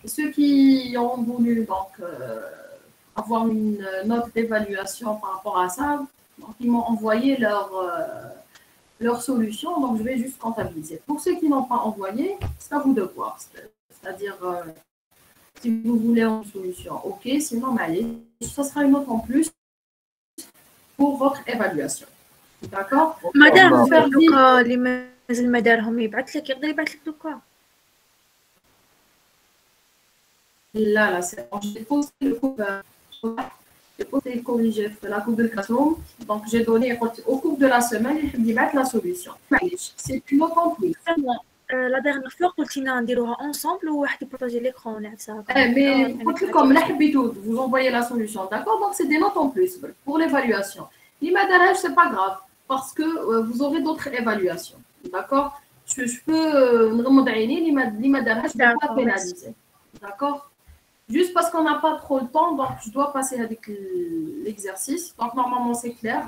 Ceux qui ont voulu donc, avoir une note d'évaluation par rapport à ça, donc, ils m'ont envoyé leur solution, donc je vais juste comptabiliser. Pour ceux qui n'ont pas envoyé, c'est à vous de voir. C'est-à-dire, si vous voulez une solution, ok, sinon, allez, ça sera une note en plus pour votre évaluation. D'accord. مادام دوكا اللي مازال ما دارهم يبعث لك يقدر يبعث لك دوكا Là, c'est bon. J'ai posté le cours, j'ai posté le corrigé de la Google Classroom. Donc, j'ai donné au cours de la semaine, je vais mettre la solution. C'est une note en plus. لا dernière fois قلتينا نديروها ensemble وواحد يبارطاجي l'écran ونعكسها mais comme l'habitude, vous envoyez la solution, d'accord? Donc, c'est des notes en plus pour l'évaluation. L'image, c'est pas grave parce que vous aurez d'autres évaluations, d'accord? Je peux l'image, je ne peux pas pénaliser, d'accord? Juste parce qu'on n'a pas trop le temps, donc je dois passer avec l'exercice. Donc, normalement, c'est clair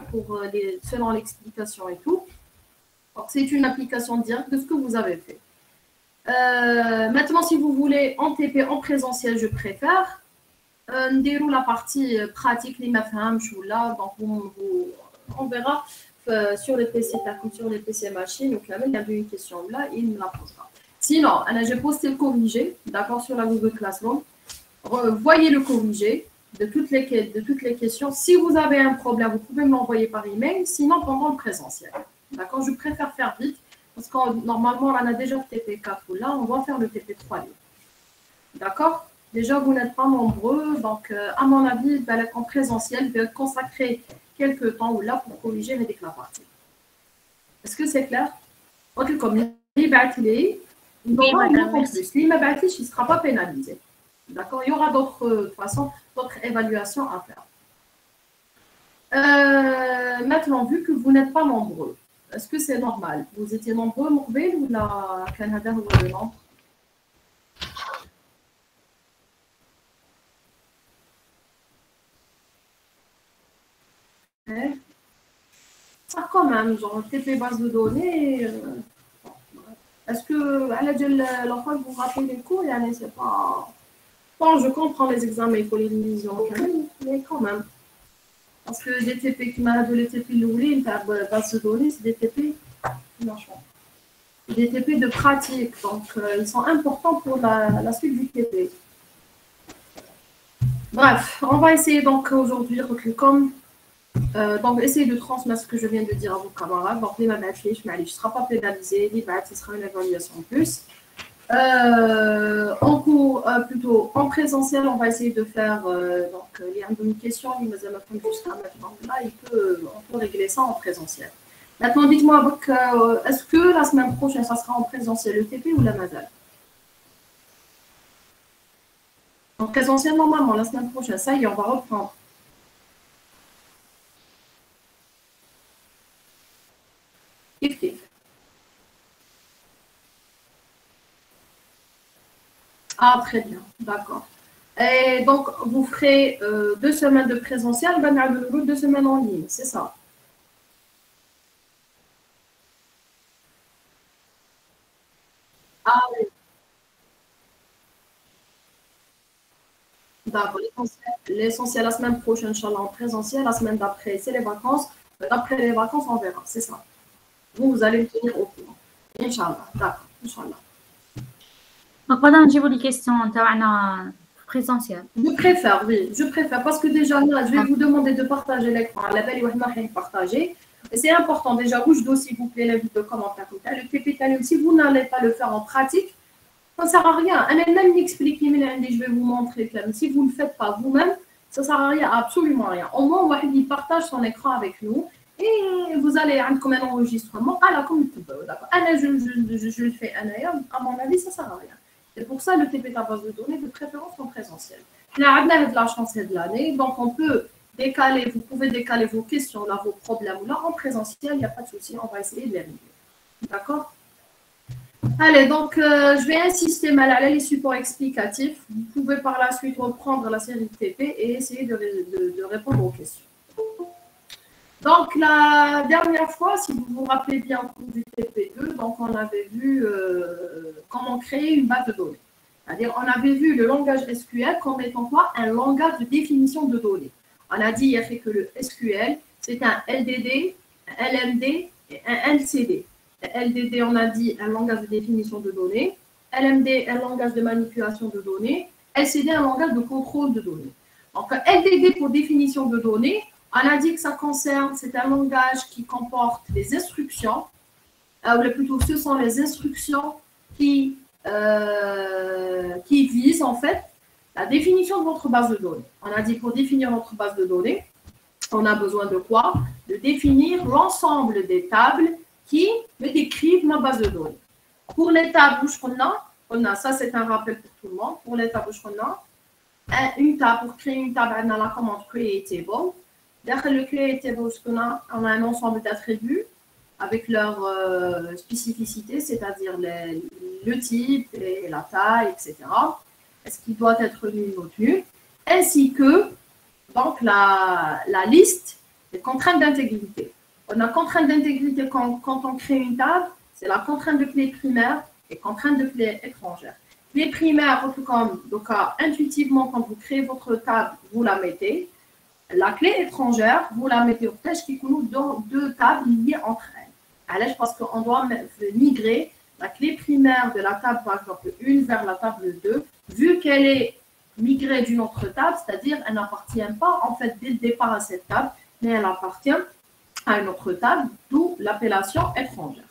selon l'explication et tout. Donc, c'est une application directe de ce que vous avez fait. Maintenant, si vous voulez en TP, en présentiel, je préfère. Ndérou la partie pratique, les là, donc on verra sur les PC, sur les PC machines. Donc là, il y a une question là, il me la posera. Sinon, j'ai posté le corrigé, d'accord, sur la Google Classroom. Voyez le corrigé de toutes les questions. Si vous avez un problème, vous pouvez me l'envoyer par email, sinon pendant le présentiel. D'accord, je préfère faire vite parce que normalement, on a déjà le TP4 ou là, on va faire le TP3. D'accord? Déjà, vous n'êtes pas nombreux, donc à mon avis, en présentiel, je vais consacrer quelques temps ou là pour corriger les parties. Est-ce que c'est clair? Ok, comme il ne sera pas pénalisé. D'accord? Il y aura d'autres façons, d'autres évaluations à faire. Maintenant, vu que vous n'êtes pas nombreux, est-ce que c'est normal? Vous étiez nombreux, Mourbel, ou la Canada ou le nombre? Ça, quand même, genre, TP base de données. Est-ce que, à la l'enfant, vous rappelez les cours? C'est pas. Bon, je comprends les examens, il faut les révisions, mais quand même. Parce que les TP qui m'a donné les TP Loulin, base de données, c'est des TP. Franchement. Des TP de pratique, donc ils sont importants pour la suite du TP. Bref, on va essayer donc aujourd'hui, donc essayez de transmettre ce que je viens de dire à vos camarades. Donc les mabatlish, mais allez, je ne serai pas pénalisé, les bats, ce sera une évaluation en plus. En cours, plutôt en présentiel, on va essayer de faire donc il y a une question, jusqu'à maintenant là, on peut régler ça en présentiel. Maintenant, dites-moi, est-ce que la semaine prochaine, ça sera en présentiel le TP ou la Mazal? En présentiel, normalement, la semaine prochaine, ça y est, on va reprendre. Ah, très bien, d'accord. Et donc, vous ferez 2 semaines de présentiel, 2 semaines en ligne, c'est ça? Ah oui. D'accord. L'essentiel la semaine prochaine, Inch'Allah, en présentiel. La semaine d'après, c'est les vacances. Après les vacances, on verra, c'est ça. Vous allez me tenir au courant. Inch'Allah, d'accord, Inch'Allah. Donc, pendant que j'ai des questions, présentiel. Je préfère, oui, je préfère. Parce que déjà, là, je vais vous demander de partager l'écran. La belle et partager. C'est important. Déjà, rouge d'eau, s'il vous plaît, la vidéo commentaire. Le PPT, si vous n'allez pas le faire en pratique, ça ne sert à rien. Même m'expliquer, je vais vous montrer. Si vous ne le faites pas vous-même, ça ne sert à rien, absolument rien. Au moins, il partage son écran avec nous et vous allez avoir comme un enregistrement. Je le fais à mon avis, ça ne sert à rien. C'est pour ça le TP à base de données, de préférence en présentiel. Là, on a de la chance de l'année, donc on peut décaler, vous pouvez décaler vos questions, là, vos problèmes. Là, en présentiel, il n'y a pas de souci, on va essayer de les régler. D'accord? Allez, donc je vais insister mal à les supports explicatifs. Vous pouvez par la suite reprendre la série de TP et essayer de répondre aux questions. Donc la dernière fois, si vous vous rappelez bien au cours du TP2, donc on avait vu comment créer une base de données. C'est-à-dire, on avait vu le langage SQL comme étant quoi? Un langage de définition de données. On a dit hier que le SQL, c'est un LDD, un LMD et un LCD. Le LDD, on a dit un langage de définition de données. LMD, un langage de manipulation de données. LCD, un langage de contrôle de données. Donc, LDD pour définition de données, on a dit que ça concerne, c'est un langage qui comporte des instructions, ou plutôt ce sont les instructions qui visent en fait la définition de votre base de données. On a dit pour définir votre base de données, on a besoin de quoi? De définir l'ensemble des tables qui me décrivent ma base de données. Pour les tables, on a ça c'est un rappel pour tout le monde. Pour les tables, une table, pour créer une table, on a la commande createable. Derrière le createable, on a un ensemble d'attributs avec leur spécificité, c'est-à-dire le type et la taille, etc. Est-ce qu'il doit être nul ou nul, ainsi que donc, la liste des contraintes d'intégrité. On a contrainte d'intégrité quand on crée une table, c'est la contrainte de clé primaire et contrainte de clé étrangère. Clé primaire, donc intuitivement, quand vous créez votre table, vous la mettez. La clé étrangère, vous la mettez au flèche qui coule dans deux tables liées entre elles. Alors, parce qu'on doit migrer la clé primaire de la table, par exemple, 1 vers la table 2, vu qu'elle est migrée d'une autre table, c'est-à-dire elle n'appartient pas en fait dès le départ à cette table, mais elle appartient à une autre table, d'où l'appellation étrangère.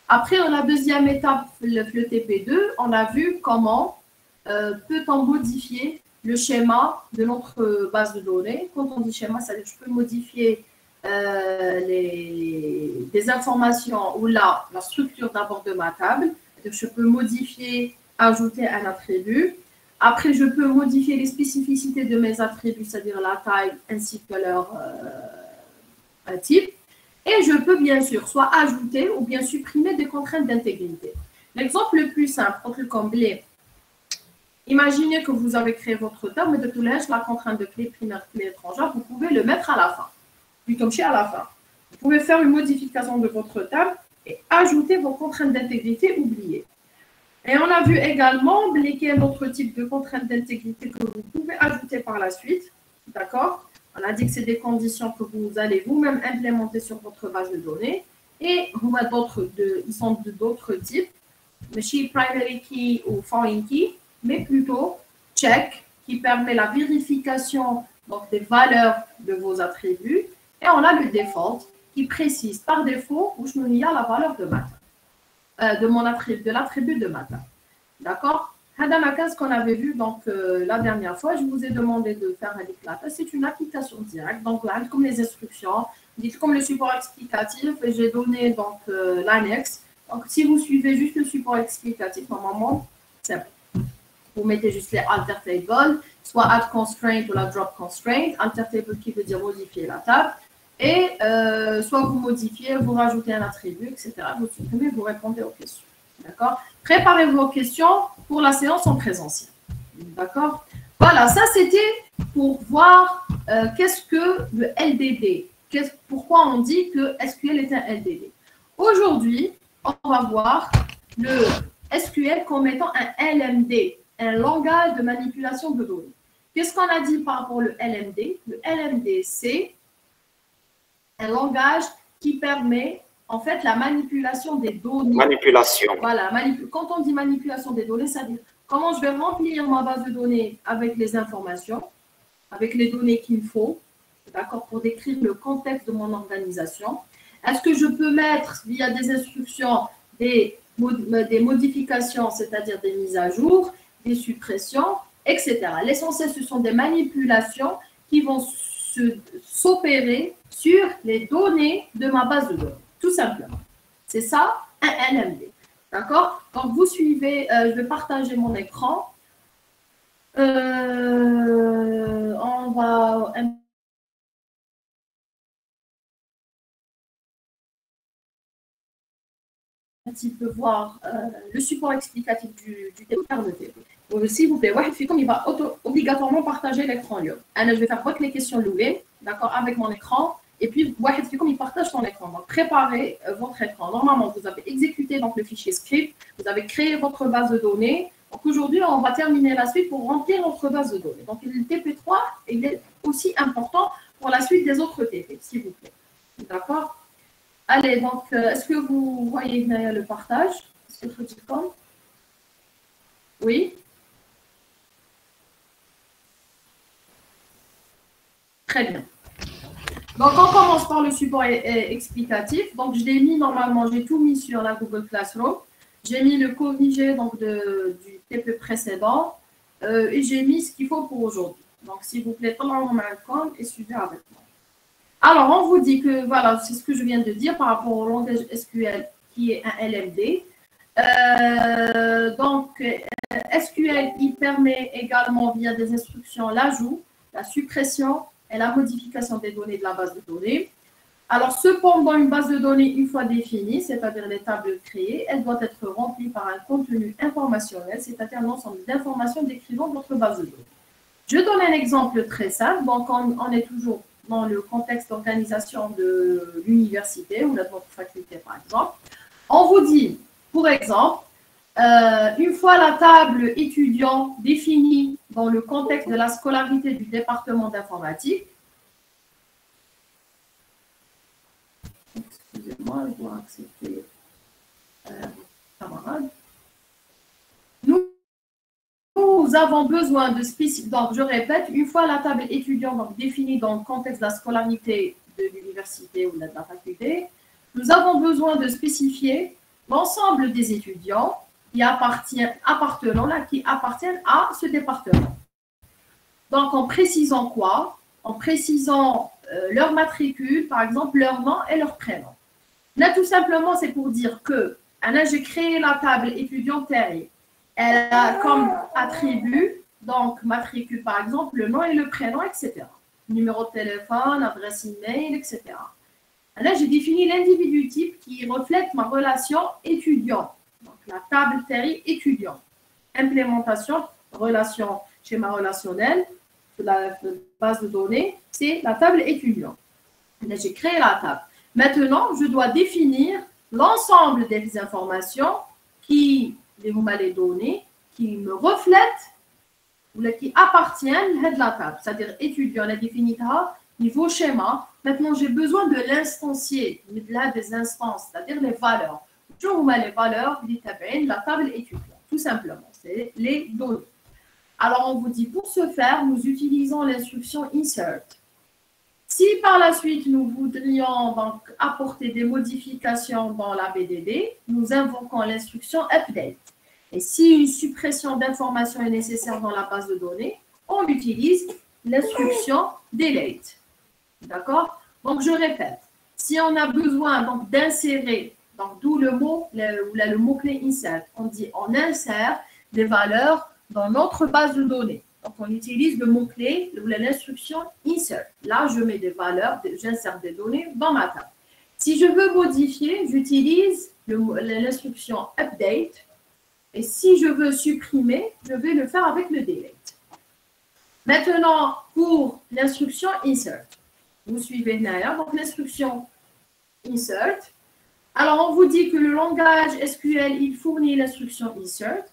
Après, dans la deuxième étape, le TP2, on a vu comment peut-on modifier le schéma de notre base de données. Quand on dit schéma, c'est-à-dire que je peux modifier des informations ou la structure d'abord de ma table. Je peux modifier, ajouter un attribut. Après, je peux modifier les spécificités de mes attributs, c'est-à-dire la taille ainsi que leur type. Et je peux bien sûr soit ajouter ou bien supprimer des contraintes d'intégrité. L'exemple le plus simple, un truc comme blé. Imaginez que vous avez créé votre table, mais de tout l'âge, la contrainte de clé primaire, clé étrangère, vous pouvez le mettre à la fin. Puis comme chez à la fin. Vous pouvez faire une modification de votre table et ajouter vos contraintes d'intégrité oubliées. Et on a vu également quel autre type de contraintes d'intégrité que vous pouvez ajouter par la suite. D'accord? On a dit que c'est des conditions que vous allez vous-même implémenter sur votre base de données. Et vous avez ils sont d'autres types. Machine primary key ou foreign key, mais plutôt check qui permet la vérification donc, des valeurs de vos attributs. Et on a le default qui précise par défaut où je me lis à la valeur de ma table, de l'attribut de ma table. D'accord? Ce qu'on avait vu donc, la dernière fois, je vous ai demandé de faire un éclat. C'est une application directe, donc là, comme les instructions, dites comme le support explicatif, et j'ai donné donc l'annexe. Donc, si vous suivez juste le support explicatif, normalement, c'est bon. Vous mettez juste les alter tables, soit add constraint ou la drop constraint, alter table qui veut dire modifier la table, et soit vous modifiez, vous rajoutez un attribut, etc. Vous supprimez, vous répondez aux questions. D'accord? Préparez vos questions pour la séance en présentiel. D'accord? Voilà, ça c'était pour voir qu'est-ce que le LDD. Pourquoi on dit que SQL est un LDD. Aujourd'hui, on va voir le SQL comme étant un LMD, un langage de manipulation de données. Qu'est-ce qu'on a dit par rapport au LMD? Le LMD, c'est un langage qui permet en fait la manipulation des données. Manipulation. Voilà, quand on dit manipulation des données, c'est-à-dire comment je vais remplir ma base de données avec les informations, avec les données qu'il faut, d'accord, pour décrire le contexte de mon organisation. Est-ce que je peux mettre via des instructions des modifications, c'est-à-dire des mises à jour, des suppressions, etc. L'essentiel, ce sont des manipulations qui vont s'opérer sur les données de ma base de données, tout simplement. C'est ça, un LMD. D'accord? Donc, vous suivez, je vais partager mon écran. On va un petit peu voir le support explicatif du TP. S'il vous plaît, il va obligatoirement partager l'écran. Je vais faire votre les questions louées, d'accord, avec mon écran. Et puis, il partage son écran. Donc, préparez votre écran. Normalement, vous avez exécuté donc, le fichier script, vous avez créé votre base de données, Donc aujourd'hui, on va terminer la suite pour remplir notre base de données. Donc le TP3, il est aussi important pour la suite des autres TP, s'il vous plaît. D'accord? Allez, donc, est-ce que vous voyez le partage? Est-ce que je comme? Oui? Très bien. Donc, on commence par le support explicatif. Donc, je l'ai mis normalement, j'ai tout mis sur la Google Classroom. J'ai mis le corrigé donc, du TP précédent et j'ai mis ce qu'il faut pour aujourd'hui. Donc, s'il vous plaît, comme et suivez avec moi. Alors, on vous dit que, voilà, c'est ce que je viens de dire par rapport au langage SQL qui est un LMD. Donc, SQL, il permet également, via des instructions, l'ajout, la suppression et la modification des données de la base de données. Alors, cependant, une base de données, une fois définie, c'est-à-dire les tables créées, elle doit être remplie par un contenu informationnel, c'est-à-dire un ensemble d'informations décrivant votre base de données. Je donne un exemple très simple. Donc, on est toujours dans le contexte d'organisation de l'université ou de votre faculté, par exemple. On vous dit, pour exemple, une fois la table étudiant définie dans le contexte de la scolarité du département d'informatique, excusez-moi, je dois accepter camarade. Nous avons besoin de spécifier, donc je répète, une fois la table étudiant donc, définie dans le contexte de la scolarité de l'université ou de la faculté, nous avons besoin de spécifier l'ensemble des étudiants qui appartiennent à ce département. Donc, en précisant quoi? En précisant leur matricule, par exemple, leur nom et leur prénom. Là, tout simplement, c'est pour dire que j'ai créé la table étudiant Terry. Elle a comme attribut, donc matricule, par exemple, le nom et le prénom, etc. Numéro de téléphone, adresse email, etc. Là, j'ai défini l'individu type qui reflète ma relation étudiant. Donc, la table Terry étudiant. Implémentation, relation, schéma relationnel, la base de données, c'est la table étudiant. Là, j'ai créé la table. Maintenant, je dois définir l'ensemble des informations qui, vous m'allez donner, qui me reflètent ou qui appartiennent à la table. C'est-à-dire étudiant, la définition, niveau schéma. Maintenant, j'ai besoin de l'instancier, des instances, c'est-à-dire les valeurs. Je vous mets les valeurs de la table étudiant, tout simplement. C'est les données. Alors, on vous dit, pour ce faire, nous utilisons l'instruction insert. Si par la suite, nous voudrions donc apporter des modifications dans la BDD, nous invoquons l'instruction update. Et si une suppression d'informations est nécessaire dans la base de données, on utilise l'instruction delete. D'accord? Donc, je répète, si on a besoin donc d'insérer, donc d'où le mot-clé insert, on dit on insère des valeurs dans notre base de données. Donc, on utilise le mot-clé ou l'instruction insert. Là, je mets des valeurs, j'insère des données dans ma table. Si je veux modifier, j'utilise l'instruction update. Et si je veux supprimer, je vais le faire avec le delete. Maintenant, pour l'instruction insert. Vous suivez derrière. Donc, l'instruction insert. Alors, on vous dit que le langage SQL, il fournit l'instruction insert.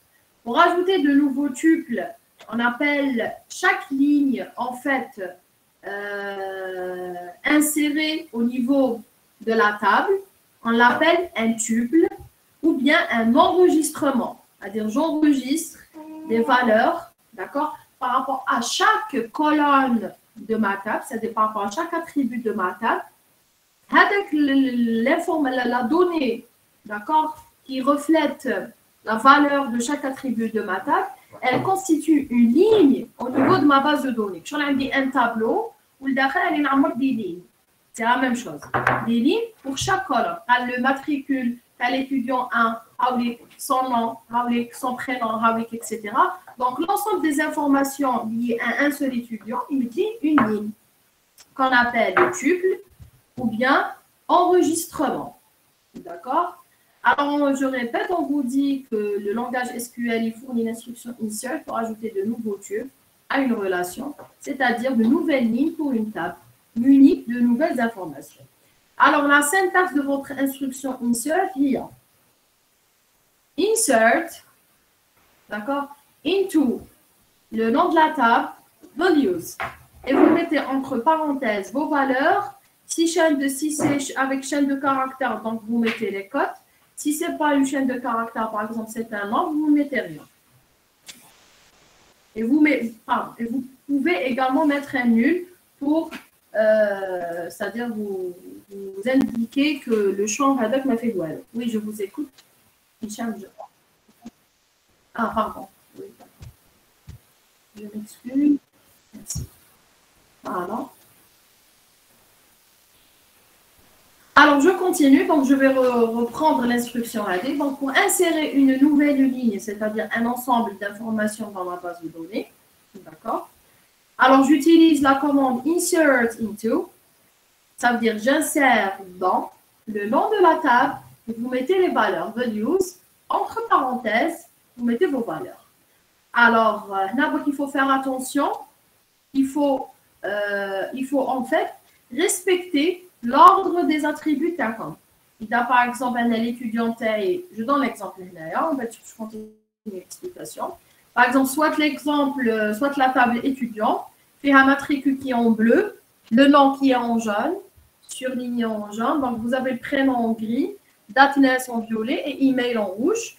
Pour ajouter de nouveaux tuples, on appelle chaque ligne, en fait, insérée au niveau de la table. On l'appelle un tuple ou bien un enregistrement. C'est-à-dire, j'enregistre des valeurs, d'accord, par rapport à chaque colonne de ma table, c'est-à-dire par rapport à chaque attribut de ma table. Avec la donnée, d'accord, qui reflète la valeur de chaque attribut de ma table, elle constitue une ligne au niveau de ma base de données. Je ai un tableau où il y a des lignes. C'est la même chose. Des lignes pour chaque colonne. Le matricule, l'étudiant 1, son nom, son prénom, etc. Donc, l'ensemble des informations liées à un seul étudiant, il dit une ligne qu'on appelle le tuple ou bien enregistrement. D'accord? Alors, je répète, on vous dit que le langage SQL, il fournit l'instruction insert pour ajouter de nouveaux tuples à une relation, c'est-à-dire de nouvelles lignes pour une table, munie de nouvelles informations. Alors, la syntaxe de votre instruction insert, il y a insert D'accord? Into, le nom de la table, values. Et vous mettez entre parenthèses vos valeurs. Si c'est avec chaîne de caractères, donc vous mettez les codes. Si ce n'est pas une chaîne de caractères, par exemple, c'est un nom, vous ne mettez rien. Et vous pouvez également mettre un nul pour, c'est-à-dire vous indiquer que le champ Hadak m'a fait douane. Oui, je vous écoute. Ah, pardon. Oui, je m'excuse. Merci. Voilà. Alors, je continue. Donc, je vais reprendre l'instruction AD. Donc, pour insérer une nouvelle ligne, c'est-à-dire un ensemble d'informations dans ma base de données, d'accord? Alors, j'utilise la commande insert into. Ça veut dire j'insère dans le nom de la table et vous mettez les valeurs values. Entre parenthèses, vous mettez vos valeurs. Alors, il faut faire attention. Il faut en fait respecter l'ordre des attributs TACOM. Il a par exemple un étudiant, je donne l'exemple là, on va continue l'explication. Par exemple, soit la table étudiant, fait un matricule qui est en bleu, le nom qui est en jaune, surligné en jaune, donc vous avez le prénom en gris, date naissance en violet et email en rouge.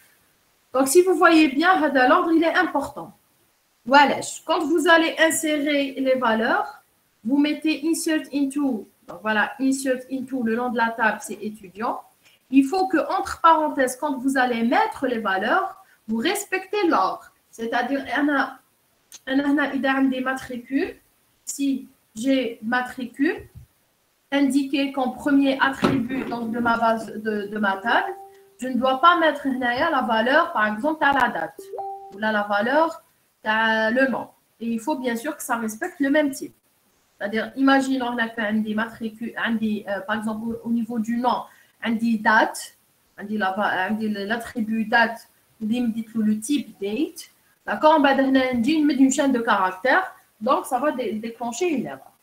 Donc si vous voyez bien, l'ordre il est important. Voilà, quand vous allez insérer les valeurs, vous mettez insert into. Donc voilà, insert into, le nom de la table, c'est étudiant. Il faut que, entre parenthèses, quand vous allez mettre les valeurs, vous respectez l'ordre. C'est-à-dire, il y a des matricules. Si j'ai matricule, indiqué comme premier attribut donc, de ma base de ma table, je ne dois pas mettre la valeur, par exemple, à la date. Ou là, la valeur, à le nom. Et il faut bien sûr que ça respecte le même type. C'est-à-dire, imaginons on a fait des matricules, par exemple, au niveau du nom, des dates, l'attribut date, le type date. D'accord? On va mettre une chaîne de caractères, donc ça va déclencher une erreur.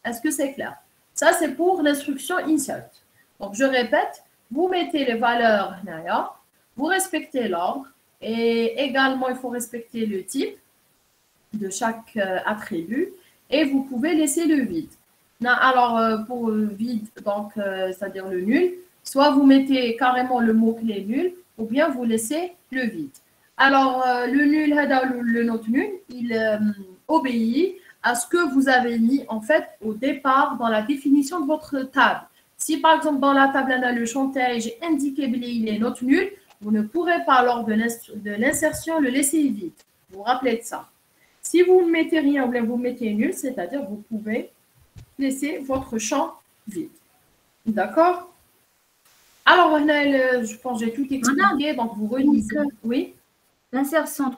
Est-ce que c'est clair? Ça, c'est pour l'instruction insert. Donc, je répète, vous mettez les valeurs, vous respectez l'ordre, et également, il faut respecter le type de chaque attribut. Et vous pouvez laisser le vide. Alors, pour le vide, donc, c'est-à-dire le nul, soit vous mettez carrément le mot-clé nul, ou bien vous laissez le vide. Alors, le nul, le note nul, il obéit à ce que vous avez mis, en fait, au départ, dans la définition de votre table. Si, par exemple, dans la table, on a le chantage, j'ai indiqué il est note nul, vous ne pourrez pas, lors de l'insertion, le laisser vide. Vous vous rappelez de ça. Si vous ne mettez rien ou bien vous mettez nul, c'est-à-dire vous pouvez laisser votre champ vide. D'accord? Alors, je pense que j'ai tout expliqué, donc vous relisez. Oui? L'insertion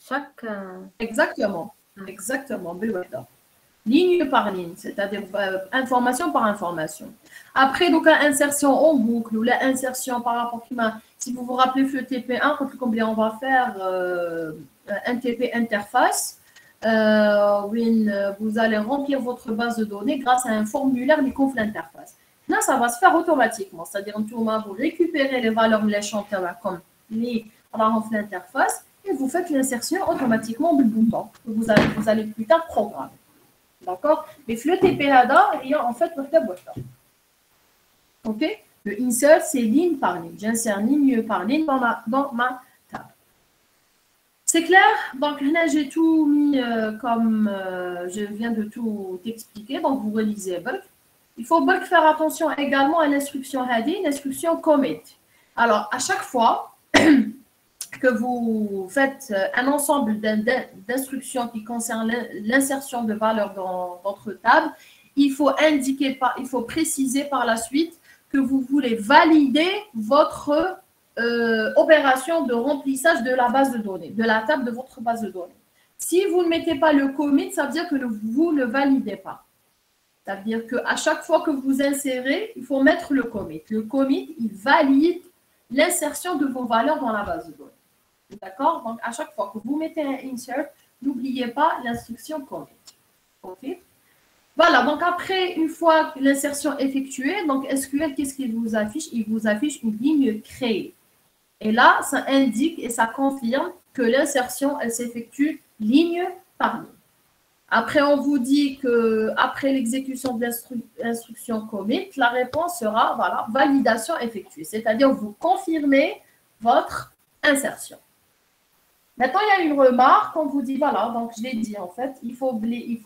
chaque... Exactement. Exactement. Ligne par ligne, c'est-à-dire information par information. Après, donc, l'insertion en boucle ou l'insertion par rapport à... Si vous vous rappelez le TP1, combien on va faire un TP interface, où vous allez remplir votre base de données grâce à un formulaire de conflit interface. Là, ça va se faire automatiquement, c'est-à-dire vous récupérez les valeurs méchantes comme les conflit interface et vous faites l'insertion automatiquement du bouton que vous allez plus tard programmer. D'accord? Mais le TP-ADA, il y a en fait le OK? Le insert, c'est ligne par ligne. J'insère ligne par ligne dans ma table. C'est clair? Donc, là, j'ai tout mis comme je viens de tout expliquer. Donc, vous relisez bulk. Il faut bulk faire attention également à l'instruction heady, l'instruction commit. Alors, à chaque fois que vous faites un ensemble d'instructions qui concernent l'insertion de valeurs dans votre table, il faut préciser par la suite que vous voulez valider votre opération de remplissage de la base de données, de la table de votre base de données. Si vous ne mettez pas le commit, ça veut dire que vous ne validez pas. Ça veut dire qu'à chaque fois que vous insérez, il faut mettre le commit. Le commit, il valide l'insertion de vos valeurs dans la base de données. D'accord? Donc, à chaque fois que vous mettez un insert, n'oubliez pas l'instruction commit. OK? Voilà, donc après, une fois l'insertion effectuée, donc SQL, qu'est-ce qu'il vous affiche? Il vous affiche une ligne créée. Et là, ça indique et ça confirme que l'insertion, elle s'effectue ligne par ligne. Après, on vous dit qu'après l'exécution de l'instruction commit, la réponse sera, voilà, validation effectuée. C'est-à-dire, vous confirmez votre insertion. Maintenant, il y a une remarque, on vous dit, voilà, donc je l'ai dit en fait, il faut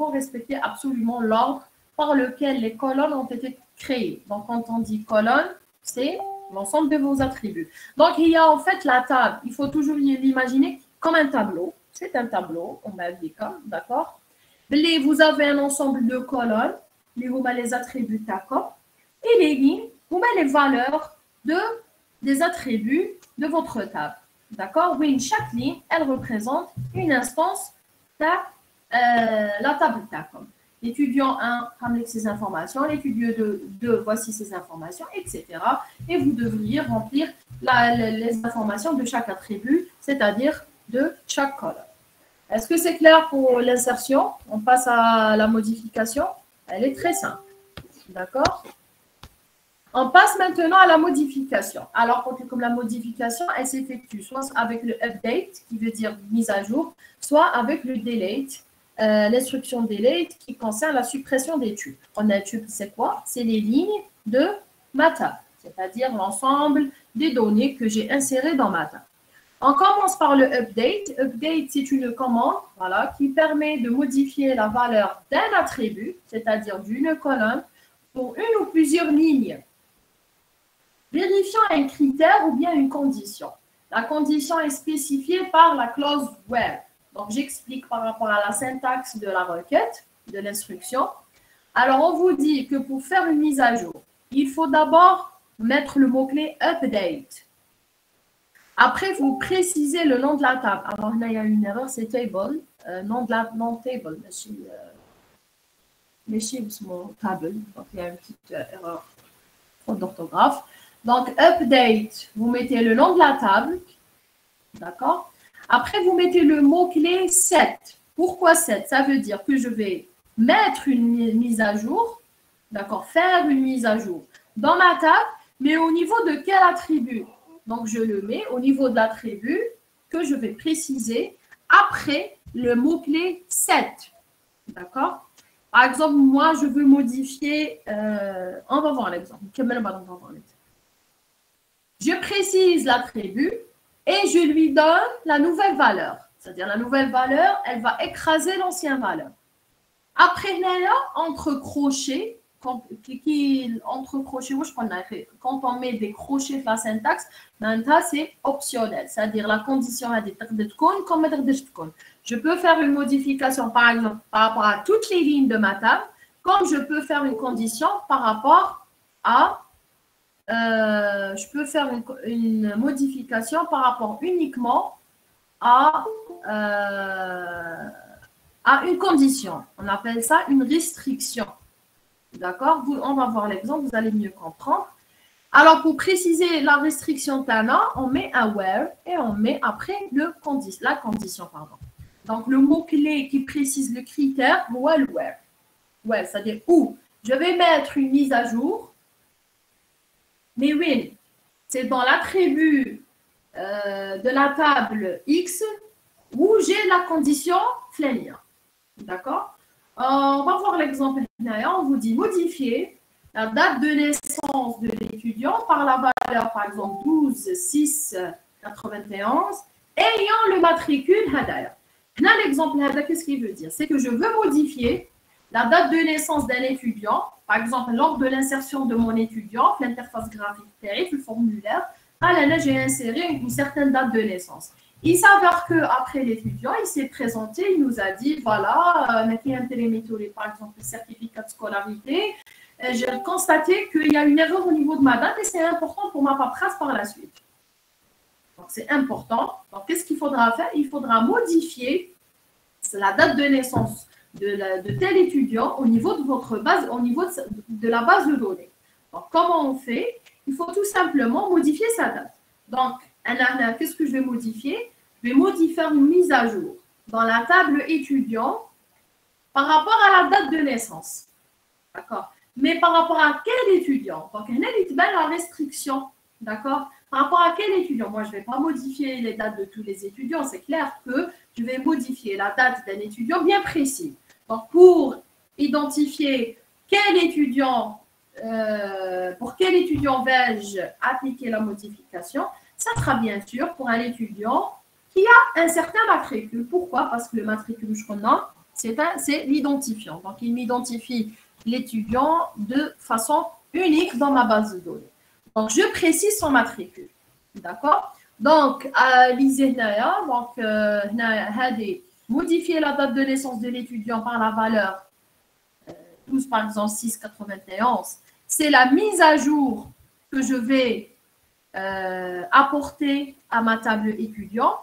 respecter absolument l'ordre par lequel les colonnes ont été créées. Donc, quand on dit colonne, c'est l'ensemble de vos attributs. Donc, il y a en fait la table, il faut toujours l'imaginer comme un tableau. C'est un tableau, on m'a dit comme, d'accord? Vous avez un ensemble de colonnes, vous mettez les attributs d'accord, et les lignes, vous mettez les valeurs des attributs de votre table. D'accord? Oui, chaque ligne, elle représente une instance de la table TACOM. L'étudiant 1 ramène ces informations, l'étudiant 2, voici ces informations, etc. Et vous devriez remplir les informations de chaque attribut, c'est-à-dire de chaque colonne. Est-ce que c'est clair pour l'insertion? On passe à la modification. Elle est très simple. D'accord? On passe maintenant à la modification. Alors, comme la modification, elle s'effectue soit avec le update, qui veut dire mise à jour, soit avec le delete, l'instruction delete qui concerne la suppression des tubes. On a un tube, c'est quoi? C'est les lignes de ma table, c'est-à-dire l'ensemble des données que j'ai insérées dans ma table. On commence par le update. Update, c'est une commande voilà, qui permet de modifier la valeur d'un attribut, c'est-à-dire d'une colonne, pour une ou plusieurs lignes, vérifiant un critère ou bien une condition. La condition est spécifiée par la clause where. Donc, j'explique par rapport à la syntaxe de la requête, de l'instruction. Alors, on vous dit que pour faire une mise à jour, il faut d'abord mettre le mot-clé update. Après, vous précisez le nom de la table. Alors là, il y a une erreur, c'est table. Nom de la table, mais chez mon table. Donc, il y a une petite erreur d'orthographe. Donc, update, vous mettez le nom de la table. D'accord? Après, vous mettez le mot-clé set. Pourquoi set? Ça veut dire que je vais mettre une mise à jour. D'accord? Faire une mise à jour dans ma table, mais au niveau de quel attribut? Donc, je le mets au niveau de l'attribut que je vais préciser après le mot-clé set. D'accord? Par exemple, moi, je veux modifier... on va voir l'exemple. Je précise l'attribut et je lui donne la nouvelle valeur. C'est-à-dire, la nouvelle valeur, elle va écraser l'ancienne valeur. Après, là, entre crochets, quand on met des crochets dans la syntaxe, c'est optionnel. C'est-à-dire la condition a des comme je peux faire une modification, par exemple, par rapport à toutes les lignes de ma table, comme je peux faire une condition par rapport à je peux faire une modification par rapport uniquement à une condition. On appelle ça une restriction. D'accord? On va voir l'exemple, vous allez mieux comprendre. Alors, pour préciser la restriction Tana, on met un where et on met après la condition. Donc, le mot-clé qui précise le critère, where. Where, c'est-à-dire où je vais mettre une mise à jour. Mais oui, c'est dans l'attribut de la table X où j'ai la condition flénia. D'accord? On va voir l'exemple. On vous dit modifier la date de naissance de l'étudiant par la valeur, par exemple, 12-6-91, ayant le matricule Hadaya. Là, l'exemple Hadaya, qu'est-ce qu'il veut dire? C'est que je veux modifier la date de naissance d'un étudiant, par exemple, lors de l'insertion de mon étudiant, l'interface graphique tarif, le formulaire, là, j'ai inséré une certaine date de naissance. Il s'avère qu'après l'étudiant, il s'est présenté, il nous a dit, voilà, par exemple, le certificat de scolarité, j'ai constaté qu'il y a une erreur au niveau de ma date et c'est important pour ma paperasse par la suite. Donc, c'est important. Donc, qu'est-ce qu'il faudra faire? Il faudra modifier la date de naissance de tel étudiant au niveau de votre base, au niveau de la base de données. Donc, comment on fait? Il faut tout simplement modifier sa date. Donc, qu'est-ce que je vais modifier? Je vais modifier une mise à jour dans la table étudiant par rapport à la date de naissance. D'accord? Mais par rapport à quel étudiant? Donc, il y a la restriction. D'accord? Par rapport à quel étudiant? Moi, je ne vais pas modifier les dates de tous les étudiants. C'est clair que je vais modifier la date d'un étudiant bien précis. Donc, pour identifier quel étudiant, pour quel étudiant vais-je appliquer la modification, ça sera bien sûr pour un étudiant qui a un certain matricule. Pourquoi? Parce que le matricule, je connais, c'est l'identifiant. Donc, il m'identifie l'étudiant de façon unique dans ma base de données. Donc, je précise son matricule. D'accord? Donc, modifier la date de naissance de l'étudiant par la valeur 12, par exemple, 6,91. C'est la mise à jour que je vais apporter à ma table étudiant.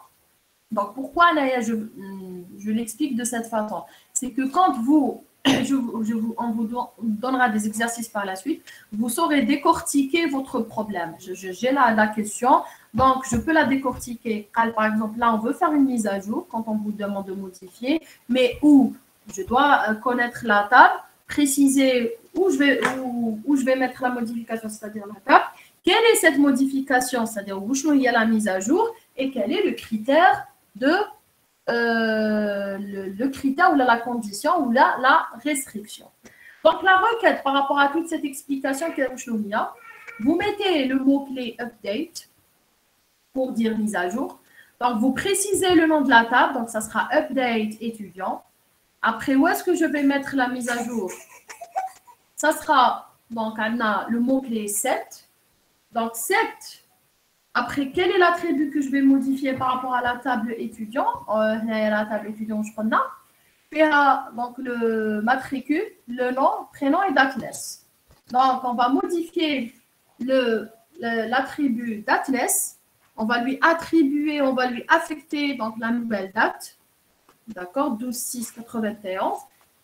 Donc, pourquoi je l'explique de cette façon? C'est que quand on vous donnera des exercices par la suite, vous saurez décortiquer votre problème. J'ai la question, donc je peux la décortiquer. Par exemple, là, on veut faire une mise à jour quand on vous demande de modifier, mais où je dois connaître la table, préciser où je vais mettre la modification, c'est-à-dire la table. Quelle est cette modification, c'est-à-dire où il y a la mise à jour, et quel est le critère de le critère ou la condition ou la restriction. Donc, la requête par rapport à toute cette explication vous mettez le mot-clé update pour dire mise à jour. Donc, vous précisez le nom de la table, donc ça sera update étudiant. Après, où est-ce que je vais mettre la mise à jour? Ça sera, donc, on a le mot-clé set. Donc, set. Après, quel est l'attribut que je vais modifier par rapport à la table étudiant? La table étudiant, je prends là. Puis, donc, le matricule, le nom, prénom et datless. Donc, on va modifier l'attribut datless. On va lui attribuer, on va lui affecter donc, la nouvelle date. D'accord? 12/6/91.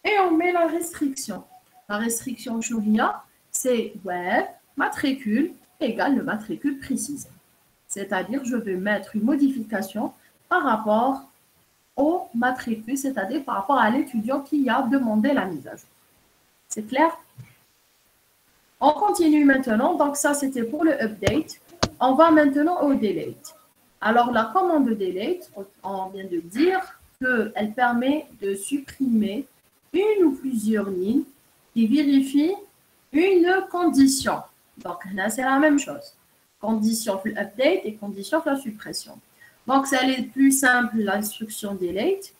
Et on met la restriction. La restriction Chouria, c'est web, matricule, égale le matricule précisé. C'est-à-dire, je vais mettre une modification par rapport au matricule, c'est-à-dire par rapport à l'étudiant qui a demandé la mise à jour. C'est clair? On continue maintenant. Donc, ça, c'était pour le update. On va maintenant au delete. Alors, la commande delete, on vient de dire qu'elle permet de supprimer une ou plusieurs lignes qui vérifient une condition. Donc, là, c'est la même chose. Condition pour l'update et condition pour la suppression. Donc, c'est le plus simple, l'instruction delete.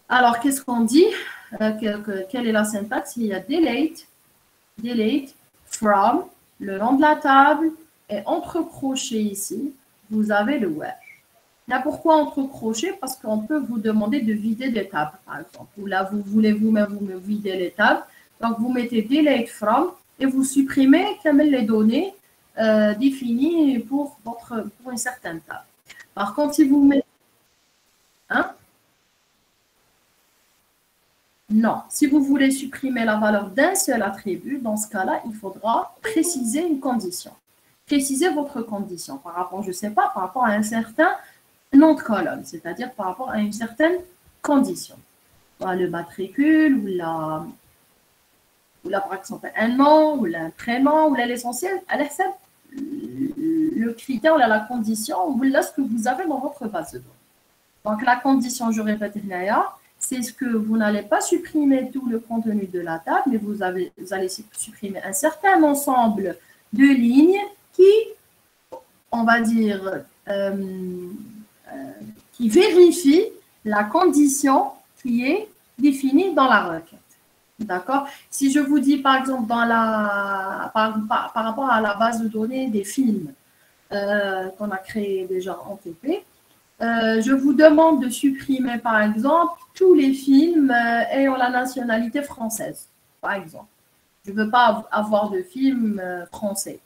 Alors, qu'est-ce qu'on dit? Quelle est la syntaxe? Il y a delete from, le nom de la table, et entre crochets ici, vous avez le where. Là, pourquoi entre crochets? Parce qu'on peut vous demander de vider des tables, par exemple. Ou là, vous voulez vous-même vider les tables. Donc, vous mettez delete from et vous supprimez comme les données définies pour une certaine table. Par contre, si vous mettez... Hein? Non. Si vous voulez supprimer la valeur d'un seul attribut, dans ce cas-là, il faudra préciser une condition. Préciser votre condition par rapport, je ne sais pas, par rapport à un certain nom de colonne, c'est-à-dire par rapport à une certaine condition. Le matricule, ou par exemple un nom, ou un prénom, ou l'essentiel, le critère, ou la condition, ou ce que vous avez dans votre base de données. Donc la condition, je répète, c'est ce que vous n'allez pas supprimer tout le contenu de la table, mais vous allez supprimer un certain ensemble de lignes qui, on va dire, qui vérifie la condition qui est définie dans la requête. D'accord? Si je vous dis, par exemple, par rapport à la base de données des films qu'on a créé déjà en TP, je vous demande de supprimer, par exemple, tous les films ayant la nationalité française, par exemple. Je ne veux pas avoir de films français.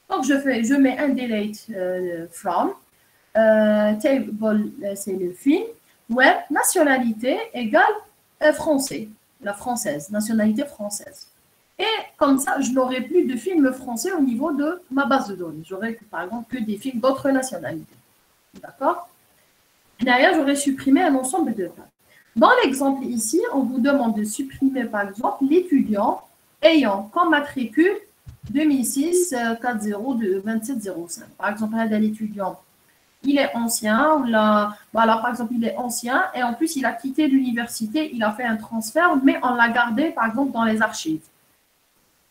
Donc, je mets un delete from. Table, c'est le film. Web, nationalité égale français, la française, nationalité française. Et comme ça, je n'aurai plus de films français au niveau de ma base de données. J'aurai, par exemple, que des films d'autres nationalités. D'accord? Derrière, j'aurais supprimé un ensemble de tables. Dans l'exemple ici, on vous demande de supprimer, par exemple, l'étudiant ayant comme matricule 2006 40 Par exemple, l'étudiant, il est ancien, ou là, voilà, par exemple, il est ancien et en plus, il a quitté l'université, il a fait un transfert, mais on l'a gardé, par exemple, dans les archives.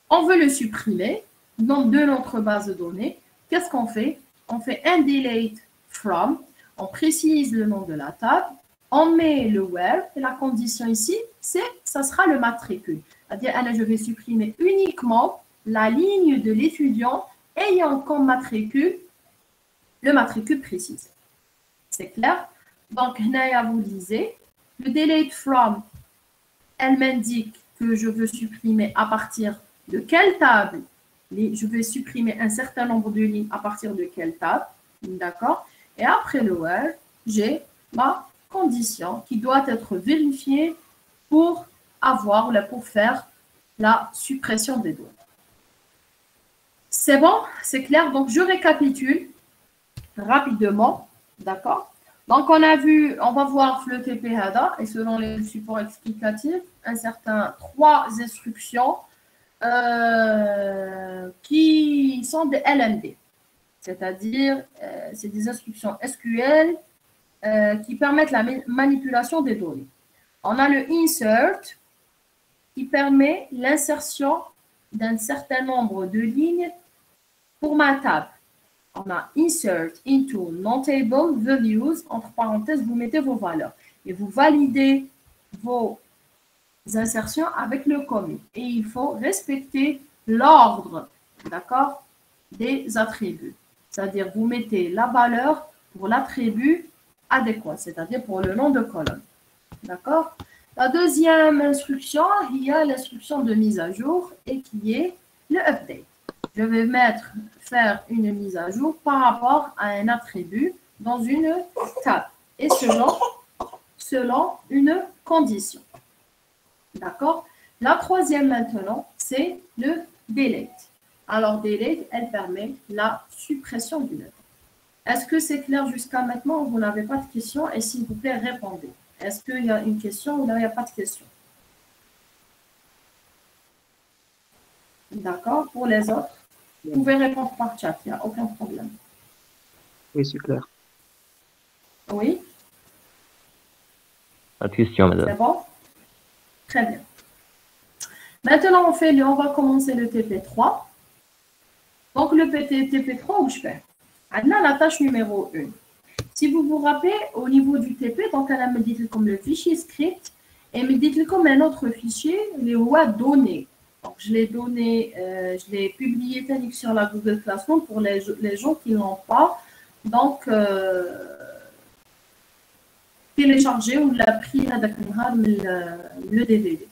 On veut le supprimer de notre base de données. Qu'est-ce qu'on fait? On fait un delete from, on précise le nom de la table, on met le where, et la condition ici, ça sera le matricule. C'est-à-dire, je vais supprimer uniquement la ligne de l'étudiant ayant comme matricule le matricule précise. C'est clair? Donc, là, vous lisez, le delete from, elle m'indique que je veux supprimer à partir de quelle table. Je vais supprimer un certain nombre de lignes à partir de quelle table. D'accord? Et après le where, j'ai ma condition qui doit être vérifiée pour faire la suppression des données. C'est bon? C'est clair? Donc, je récapitule rapidement. D'accord? Donc, on va voir le TP HADA et selon les supports explicatifs, trois instructions qui sont des LMD. C'est-à-dire, c'est des instructions SQL qui permettent la manipulation des données. On a le insert qui permet l'insertion d'un certain nombre de lignes pour ma table. On a insert into non-table values, entre parenthèses, vous mettez vos valeurs et vous validez vos insertions avec le commit. Et il faut respecter l'ordre, d'accord, des attributs. C'est-à-dire, vous mettez la valeur pour l'attribut adéquat, c'est-à-dire pour le nom de colonne. D'accord? La deuxième instruction, il y a l'instruction de mise à jour et qui est le update. Je vais faire une mise à jour par rapport à un attribut dans une table et selon une condition. D'accord? La troisième maintenant, c'est le delete. Alors, delete, elle permet la suppression d'une œuvre. Est-ce que c'est clair jusqu'à maintenant? Vous n'avez pas de questions? Et s'il vous plaît, répondez. Est-ce qu'il y a une question ou là, il n'y a pas de question? D'accord? Pour les autres, vous pouvez répondre par chat, il n'y a aucun problème. Oui, c'est clair. Oui? Pas de question, madame. C'est bon? Très bien. Maintenant, on va commencer le TP3. Donc, le TP3, où je fais? Maintenant, la tâche numéro 1. Si vous vous rappelez, au niveau du TP, donc elle me dit comme le fichier script et me dit comme un autre fichier, les rois données. Donc, je l'ai publié tel sur la Google Classroom pour les gens qui ne l'ont pas. Donc, télécharger ou l'a pris le DVD.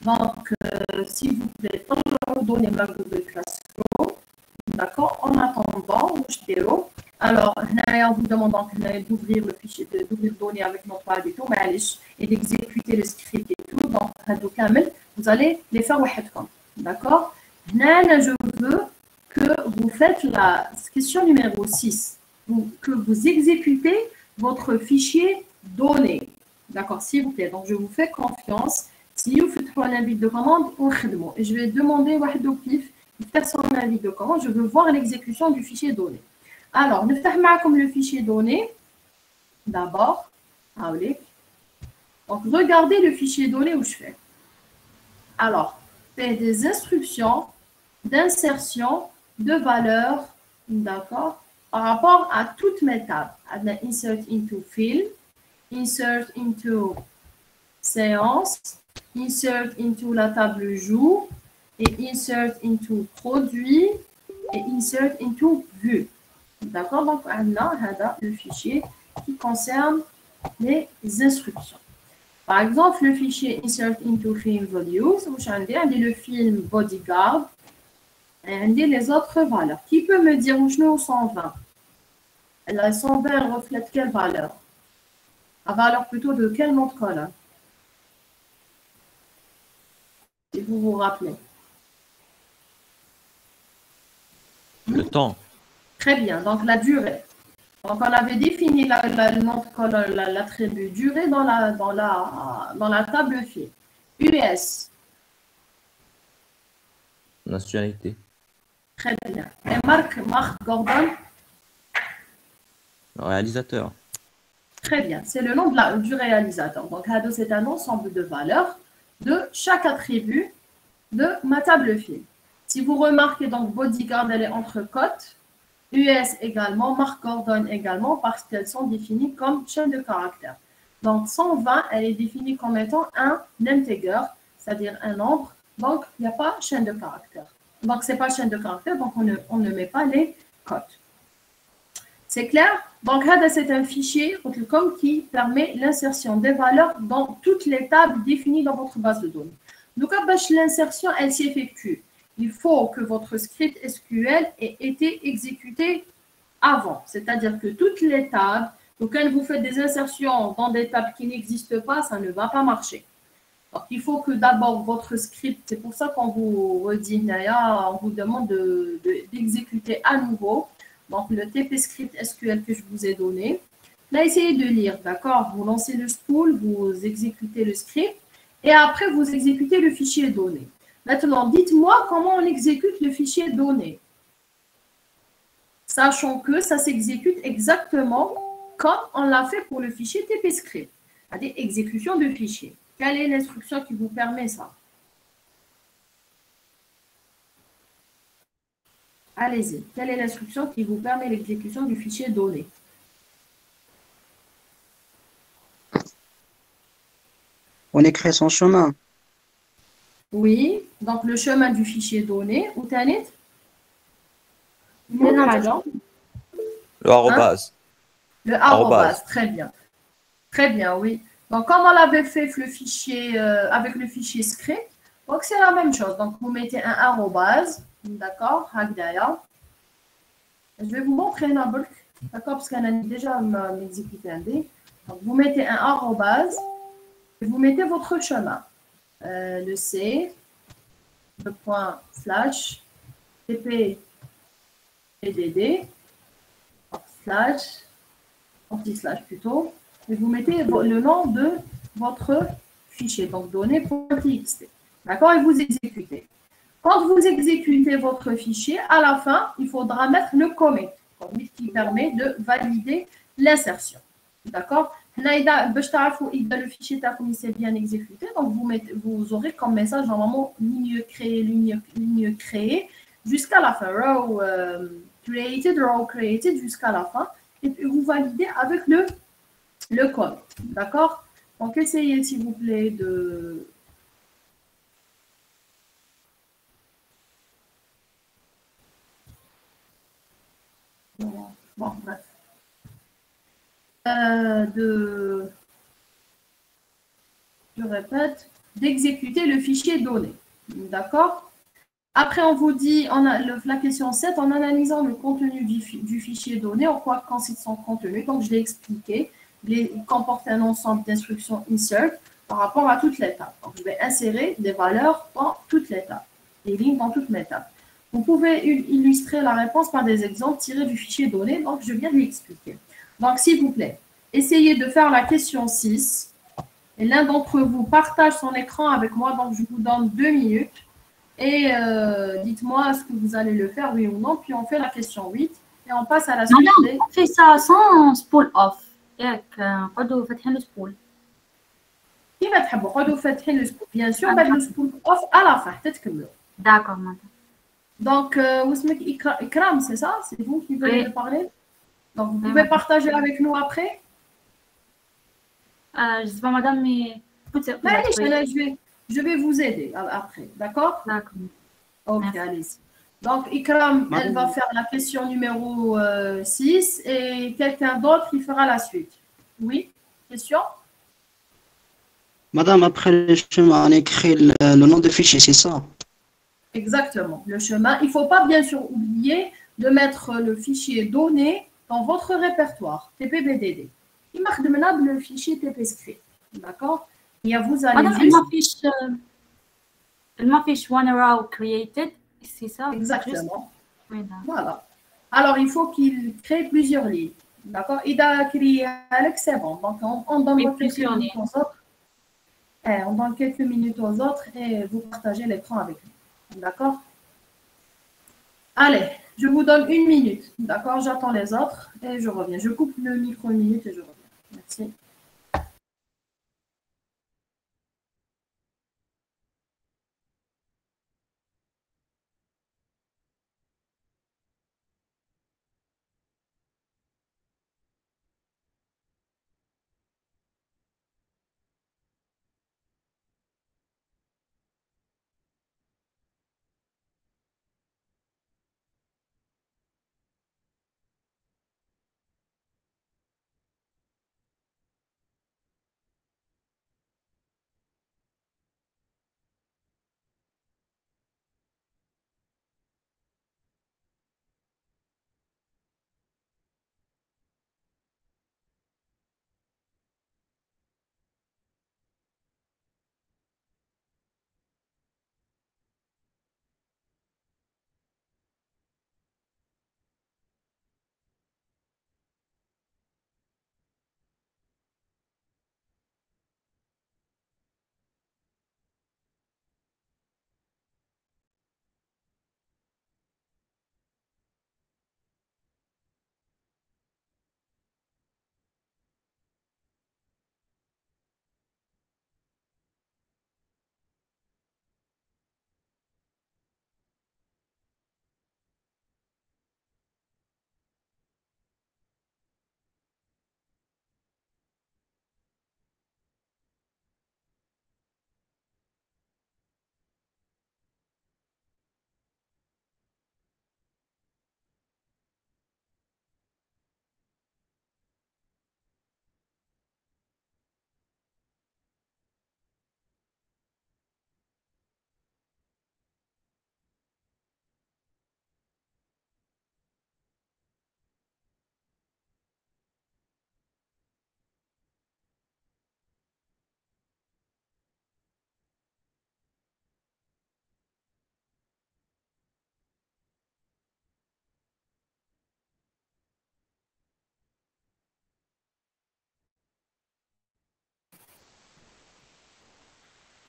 Donc, s'il vous plaît, donnez ma Google Classroom. D'accord? En attendant, alors, on vous demande d'ouvrir le fichier, d'ouvrir données avec notre page et tout, et d'exécuter le script et tout. Donc, vous allez les faire comme. D'accord? Je veux que vous faites la question numéro 6, que vous exécutez votre fichier données. D'accord? S'il vous plaît. Donc, je vous fais confiance. Si vous faites un avis de commande, et je vais demander au pif de faire son avis de commande. Je veux voir l'exécution du fichier données. Alors, nous faisons comme le fichier données. D'abord, donc regardez le fichier données où je fais. Alors, c'est des instructions d'insertion de valeurs, d'accord, par rapport à toutes mes tables. Insert into film, insert into séance, insert into la table jour, et insert into produit, et insert into vue. D'accord? Donc, on a le fichier qui concerne les instructions. Par exemple, le fichier insert into film values, on le film bodyguard, et on les autres valeurs. Qui peut me dire où je suis 120? La 120 reflète quelle valeur? La valeur plutôt de quel nom de colonne? Si vous vous rappelez. Le temps. Très bien, donc la durée. Donc on avait défini le nom de colonne, l'attribut durée dans la table fil. US. Nationalité. Très bien. Et Mark Gordon. Le réalisateur. Très bien. C'est le nom du réalisateur. Donc, Hado, c'est un ensemble de valeurs de chaque attribut de ma table file. Si vous remarquez, donc, Bodyguard, elle est entre cotes, US également, Mark Gordon également, parce qu'elles sont définies comme chaîne de caractères. Donc, 120, elle est définie comme étant un integer, c'est-à-dire un nombre. Donc, il n'y a pas chaîne de caractères. Donc, ce n'est pas chaîne de caractères, donc on ne met pas les cotes. C'est clair? Donc, c'est un fichier qui permet l'insertion des valeurs dans toutes les tables définies dans votre base de données. Donc, l'insertion, elle s'effectue. Il faut que votre script SQL ait été exécuté avant. C'est-à-dire que toutes les tables, donc quand vous faites des insertions dans des tables qui n'existent pas, ça ne va pas marcher. Donc, il faut que d'abord votre script, c'est pour ça qu'on vous redit, Naya, on vous demande d'exécuter à nouveau. Donc, le TP script SQL que je vous ai donné. Là, essayez de lire, d'accord? Vous lancez le spool, vous exécutez le script et après, vous exécutez le fichier donné. Maintenant, dites-moi comment on exécute le fichier donné. Sachant que ça s'exécute exactement comme on l'a fait pour le fichier TP-Script, c'est-à-dire exécution de fichier. Quelle est l'instruction qui vous permet ça? Allez-y. Quelle est l'instruction qui vous permet l'exécution du fichier donné? On écrit son chemin. Oui, donc le chemin du fichier donné. Où t'en es? Le arrobase. Le arrobase, très bien. Très bien, oui. Donc, comme on l'avait fait le fichier, avec le fichier script, donc c'est la même chose. Donc, vous mettez un arrobase, d'accord, je vais vous montrer un bulk, d'accord, parce qu'on a déjà exécuté un dé. Donc, vous mettez un arrobase et vous mettez votre chemin. Le C, le point slash, TP, PDD, slash, anti-slash plutôt, et vous mettez le nom de votre fichier, donc données.txt. D'accord? Et vous exécutez. Quand vous exécutez votre fichier, à la fin, il faudra mettre le commit qui permet de valider l'insertion. D'accord? Le fichier s'est bien exécuté, donc vous aurez comme message normalement ligne créée jusqu'à la fin. Row created jusqu'à la fin. Et puis vous validez avec le commit. D'accord? Donc essayez s'il vous plaît de... Bon, bref. Je répète, d'exécuter le fichier donné. D'accord? Après, on vous dit, la question 7, en analysant le contenu du fichier donné, en quoi consiste son contenu? Donc, je l'ai expliqué. Il comporte un ensemble d'instructions insert par rapport à toutes les tables. Donc, je vais insérer des valeurs dans toutes les tables, des lignes dans toutes mes tables. Vous pouvez illustrer la réponse par des exemples tirés du fichier donné. Donc, je viens de l'expliquer. Donc, s'il vous plaît, essayez de faire la question 6. Et l'un d'entre vous partage son écran avec moi. Donc, je vous donne 2 minutes. Et dites-moi est-ce que vous allez le faire, oui ou non. Puis, on fait la question 8. Et on passe à la suite. Madame, on fait ça sans spool off. قعدوا فاتحين السبول. كيما تحبوا قعدوا فاتحين le spool. Bien sûr, le spool off à la fin حتى تكملوا. D'accord, madame. Donc, واسمك Ikram, c'est ça? C'est vous qui venez de parler? Donc, vous pouvez partager avec nous après? Je sais pas, madame, mais... Je vais vous aider après, d'accord? D'accord. Ok, allez-y. Donc, Ikram, elle va faire la question numéro 6 et quelqu'un d'autre, il fera la suite. Oui? Question? Madame, après le chemin, on écrit le nom de fichier, c'est ça? Exactement, le chemin. Il ne faut pas bien sûr oublier de mettre le fichier donné dans votre répertoire, TPBDD. Il marque de maintenant le fichier TP-Script. D'accord? Et vous allez madame, juste... il m'affiche one row created, c'est ça? Exactement. Oui, voilà. Alors, il faut qu'il crée plusieurs lignes. D'accord? Il a créé Alex, c'est bon. Donc, on donne quelques minutes aux autres. On donne quelques minutes aux autres et vous partagez l'écran avec nous. D'accord? Allez, je vous donne 1 minute. D'accord, j'attends les autres et je reviens. Je coupe le micro 1 minute et je reviens. Merci.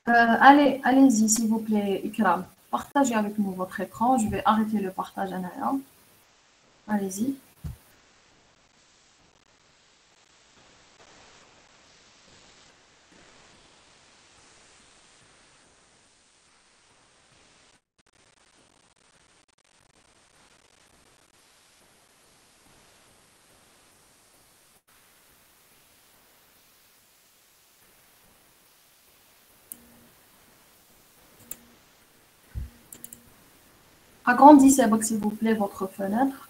Allez-y, s'il vous plaît, Ikram. Partagez avec nous votre écran. Je vais arrêter le partage en arrière. Allez-y. Agrandissez, s'il vous plaît, votre fenêtre.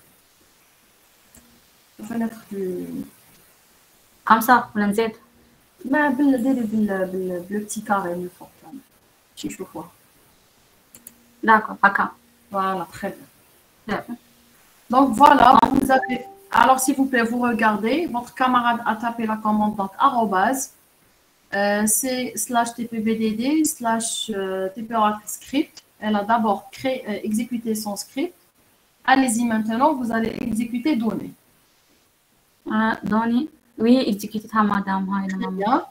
La fenêtre du... Comme ça, ولا نزيد؟ ما ديري le petit carré من فوق. شي شوفوها. D'accord, هكا. Voilà, très bien. D'accord. Donc voilà, vous avez... Alors s'il vous plaît, vous regardez, votre camarade a tapé la commande, donc arrobase, c'est /tpbdd /tp_script. Elle a d'abord exécuté son script. Allez-y maintenant, vous allez exécuter données. دوني وي اكزيكيوتيتها مدام هاي Très ماما bien.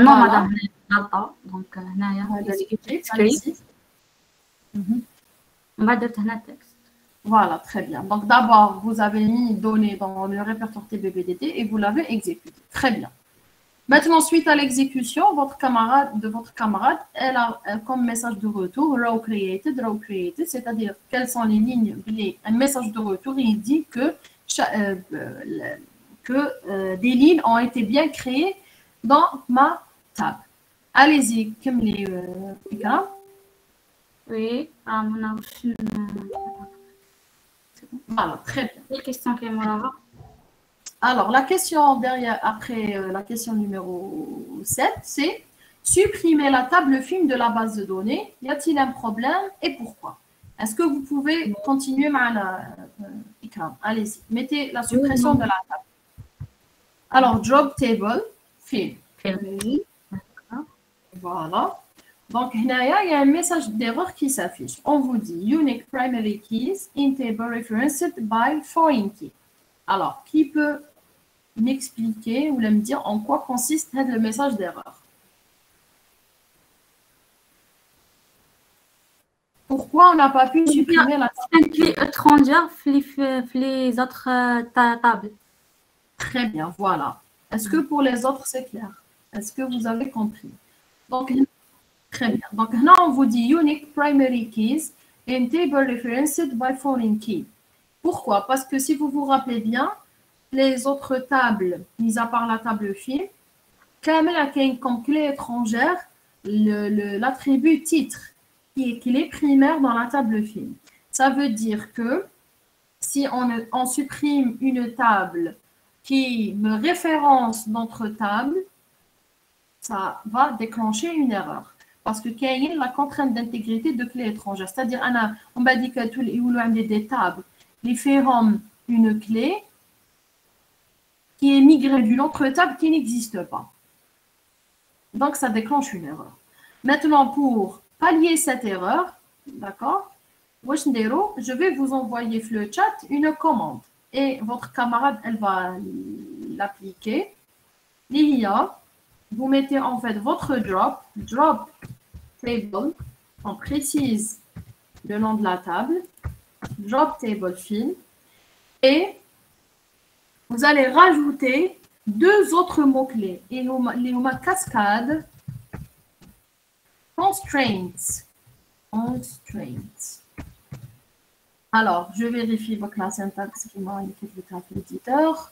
نو Voilà. مدام غلطة دونك هنايا هذا اكزيكيوتيت allez-y. سكريبت من بعد درت هنا التكست. Voilà, très bien. Donc d'abord, vous avez mis données dans le répertoire TBBDD et vous l'avez exécuté. Très bien. Maintenant, suite à l'exécution, votre camarade, elle a comme message de retour row created, c'est-à-dire quelles sont les lignes, un message de retour, il dit que des lignes ont été bien créées dans ma table. Allez-y, كملي إكرام. وي هنا واش Voilà, très bien. هي الكيستيون كاين موراها. Alors, la question derrière, après la question numéro 7, c'est supprimer la table film de la base de données. Y a-t-il un problème et pourquoi? Est-ce que vous pouvez continuer Ikram? Allez-y, mettez la suppression de la table. Alors, job table, film. فين؟ Voilà. Donc, il y a un message d'erreur qui s'affiche. On vous dit unique primary keys in table referenced by foreign key. Alors, qui peut m'expliquer ou me dire en quoi consiste le message d'erreur? Pourquoi Pourquoi on n'a pas pu supprimer la table? une clé étrangère les autres tables. Très bien, voilà. Est-ce que pour les autres, c'est clair? Est-ce que vous avez compris? Donc, très bien. Donc, là, on vous dit unique primary keys in table referenced by foreign key. Pourquoi? Parce que si vous vous rappelez bien, les autres tables, mis à part la table fil, comme clé étrangère, l'attribut titre, qui est clé primaire dans la table fil. Ça veut dire que si on supprime une table qui me référence notre table, ça va déclencher une erreur. Parce que qu'il y a la contrainte d'intégrité de clé étrangère. C'est-à-dire, on va dire que tous les des tables, les feront une clé qui est migrée d'une autre table qui n'existe pas. Donc, ça déclenche une erreur. Maintenant, pour pallier cette erreur, d'accord, je vais vous envoyer sur le chat une commande. Et votre camarade, elle va l'appliquer. L'IA, vous mettez en fait votre drop table, on précise le nom de la table, drop table fil, et vous allez rajouter deux autres mots-clés. Et les cascade, constraints. Alors, je vérifie votre la syntaxe qui m'a indiqué l'éditeur.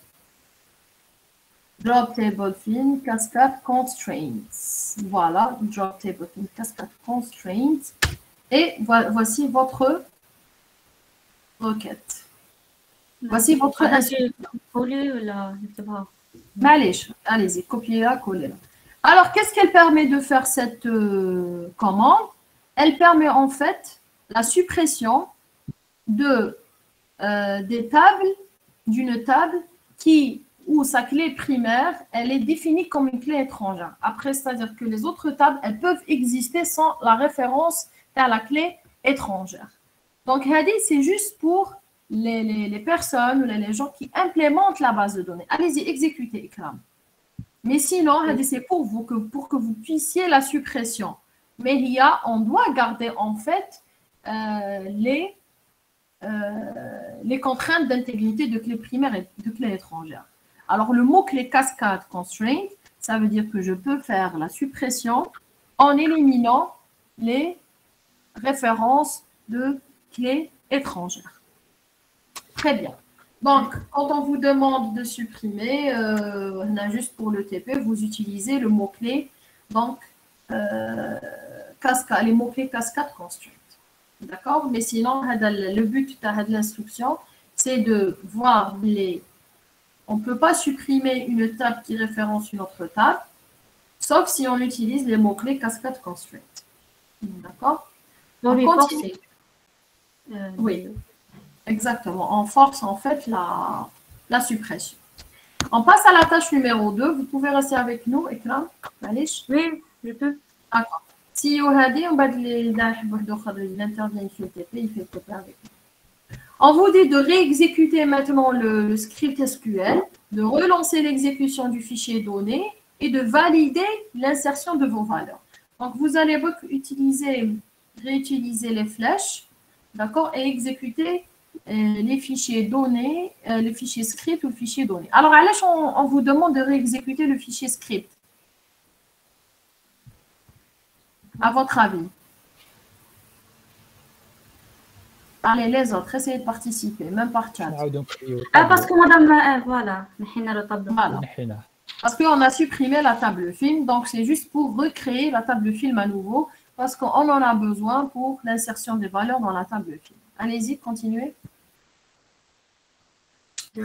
Drop table fill, cascade constraints. Voilà, drop table fill, cascade constraints. Et voici votre requête. Voici votre allez-y, copiez-la, collez-la. Alors, qu'est-ce qu'elle permet de faire cette commande? Elle permet en fait la suppression d'une table où sa clé primaire, elle est définie comme une clé étrangère. Après, c'est-à-dire que les autres tables, elles peuvent exister sans la référence à la clé étrangère. Donc, c'est juste pour les personnes ou les gens qui implémentent la base de données. Allez-y, exécutez, Ikram. Mais sinon, c'est pour vous, pour que vous puissiez la suppression. Mais on doit garder en fait les contraintes d'intégrité de clé primaire et de clé étrangère. Alors, le mot-clé cascade constraint, ça veut dire que je peux faire la suppression en éliminant les références de clés étrangères. Très bien. Donc, quand on vous demande de supprimer, juste pour le TP, vous utilisez le mot-clé, donc, les mots-clés cascade constraint. D'accord? Mais sinon, le but de l'instruction, c'est de voir on ne peut pas supprimer une table qui référence une autre table, sauf si on utilise les mots-clés cascade constraint. D'accord? On continue. Oui, exactement. On force en fait la suppression. On passe à la tâche numéro 2. Vous pouvez rester avec nous, Ikram. Allez. Oui, je peux. D'accord. Si Yohadi, on va l'intervient sur le TP, il fait le TP avec nous. On vous dit de réexécuter maintenant le script SQL, de relancer l'exécution du fichier donné et de valider l'insertion de vos valeurs. Donc, vous allez réutiliser les flèches, d'accord, et exécuter les fichiers donnés, le fichier script ou le fichier donné. Alors, on vous demande de réexécuter le fichier script. À votre avis. Allez, les autres, essayez de participer, même par chat. parce que madame, voilà. Parce qu'on a supprimé la table film, donc c'est juste pour recréer la table film à nouveau, parce qu'on en a besoin pour l'insertion des valeurs dans la table film. Allez-y, continuez.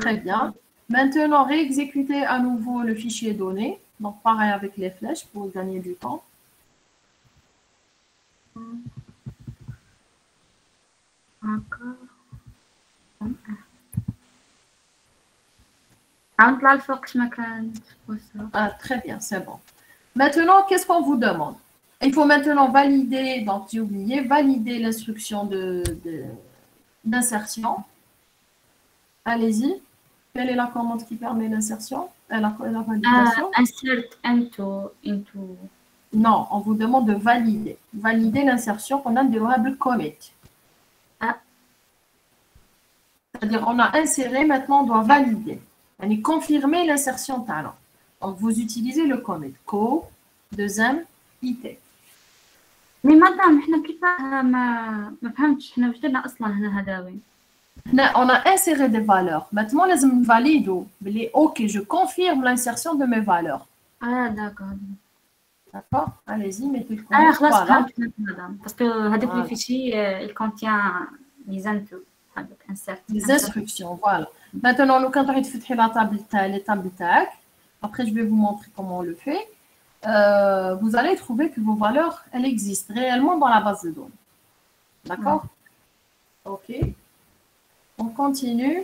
Très bien. Maintenant, réexécutez à nouveau le fichier donné. Donc, pareil avec les flèches pour gagner du temps. Encore. Très bien, c'est bon. Maintenant, qu'est-ce qu'on vous demande? Il faut maintenant valider, donc j'ai oublié, valider l'instruction d'insertion. Allez-y. Quelle est la commande qui permet l'insertion? La validation? Insert into. Non, on vous demande de valider. Valider l'insertion qu'on a déroulable commit. Ah. C'est-à-dire, on a inséré, maintenant on doit valider. On est confirmer l'insertion talent. Donc, vous utilisez le commit co, 2M, IT. مي مدام احنا كيف ما فهمتش احنا وش درنا اصلا هنا هداوي. On a inséré des valeurs. Maintenant, لازم نفاليدو بلي OK, je confirme l'insertion de mes valeurs. داكور. D'accord? Allez-y, mettez le commit. خلاص Voilà. فهمت مدام باسكو هذاك Voilà. لي فيشي il contient les inputs هذاك insert. Les instructions, voilà. Maintenant, nous, quand on va faire la table, les tables tag, après, je vais vous montrer comment on le fait. Vous allez trouver que vos valeurs, elles existent réellement dans la base de données. D'accord? OK. On continue.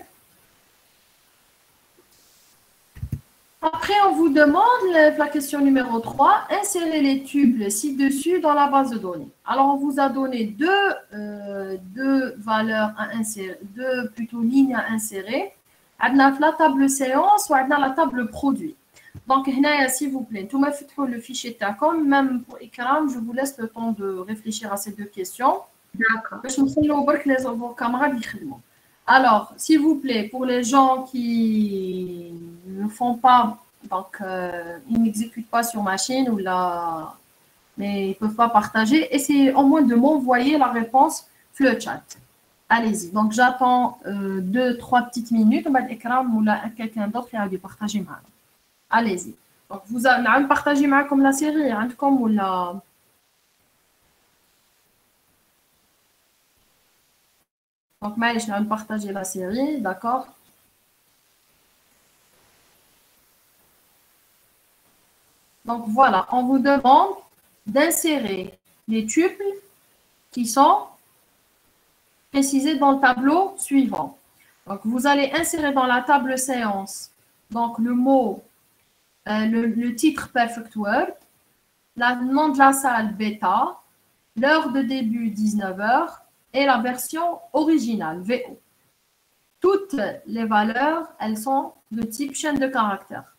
Après, on vous demande la question numéro 3, insérer les tuples ci-dessus dans la base de données. Alors, on vous a donné deux valeurs à insérer, deux plutôt lignes à insérer. On a la table séance ou on a la table produit. Donc, s'il vous plaît, tout le fichier TACOM, même pour Ikram, je vous laisse le temps de réfléchir à ces deux questions. D'accord. Je me suis vos camarades. Alors, s'il vous plaît, pour les gens qui ne font pas, donc ils n'exécutent pas sur machine ou là, mais ils ne peuvent pas partager, essayez au moins de m'envoyer la réponse sur le chat. Allez-y. Donc, j'attends 2-3 petites minutes. On va l'écran ou là, quelqu'un d'autre qui a dû partager mal. Allez-y. Donc, vous allez partager mal comme la série, hein, comme ou là. Donc, je vais partager la série, d'accord? Donc, voilà, on vous demande d'insérer les tuples qui sont précisés dans le tableau suivant. Donc, vous allez insérer dans la table séance donc, le mot, le titre Perfect Word, le nom de la salle bêta, l'heure de début 19h et la version originale VO. Toutes les valeurs, elles sont de type chaîne de caractères.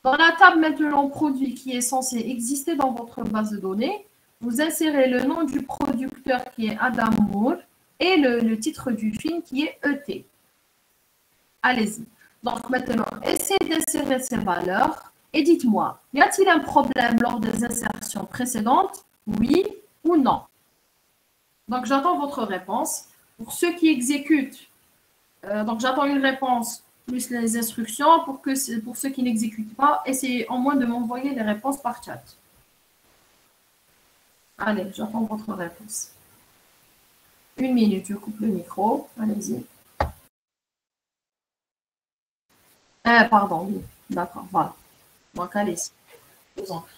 Dans la table maintenant produit qui est censé exister dans votre base de données, vous insérez le nom du producteur qui est Adam Moore et le titre du film qui est ET. Allez-y. Donc maintenant, essayez d'insérer ces valeurs et dites-moi, y a-t-il un problème lors des insertions précédentes? Oui ou non? Donc j'attends votre réponse. Pour ceux qui exécutent, donc j'attends une réponse plus les instructions. Pour ceux qui n'exécutent pas, essayez au moins de m'envoyer les réponses par chat. Allez, j'attends votre réponse. 1 minute, je coupe le micro. Allez-y. Pardon, oui. D'accord, voilà. Donc allez-y. Je vous en prie.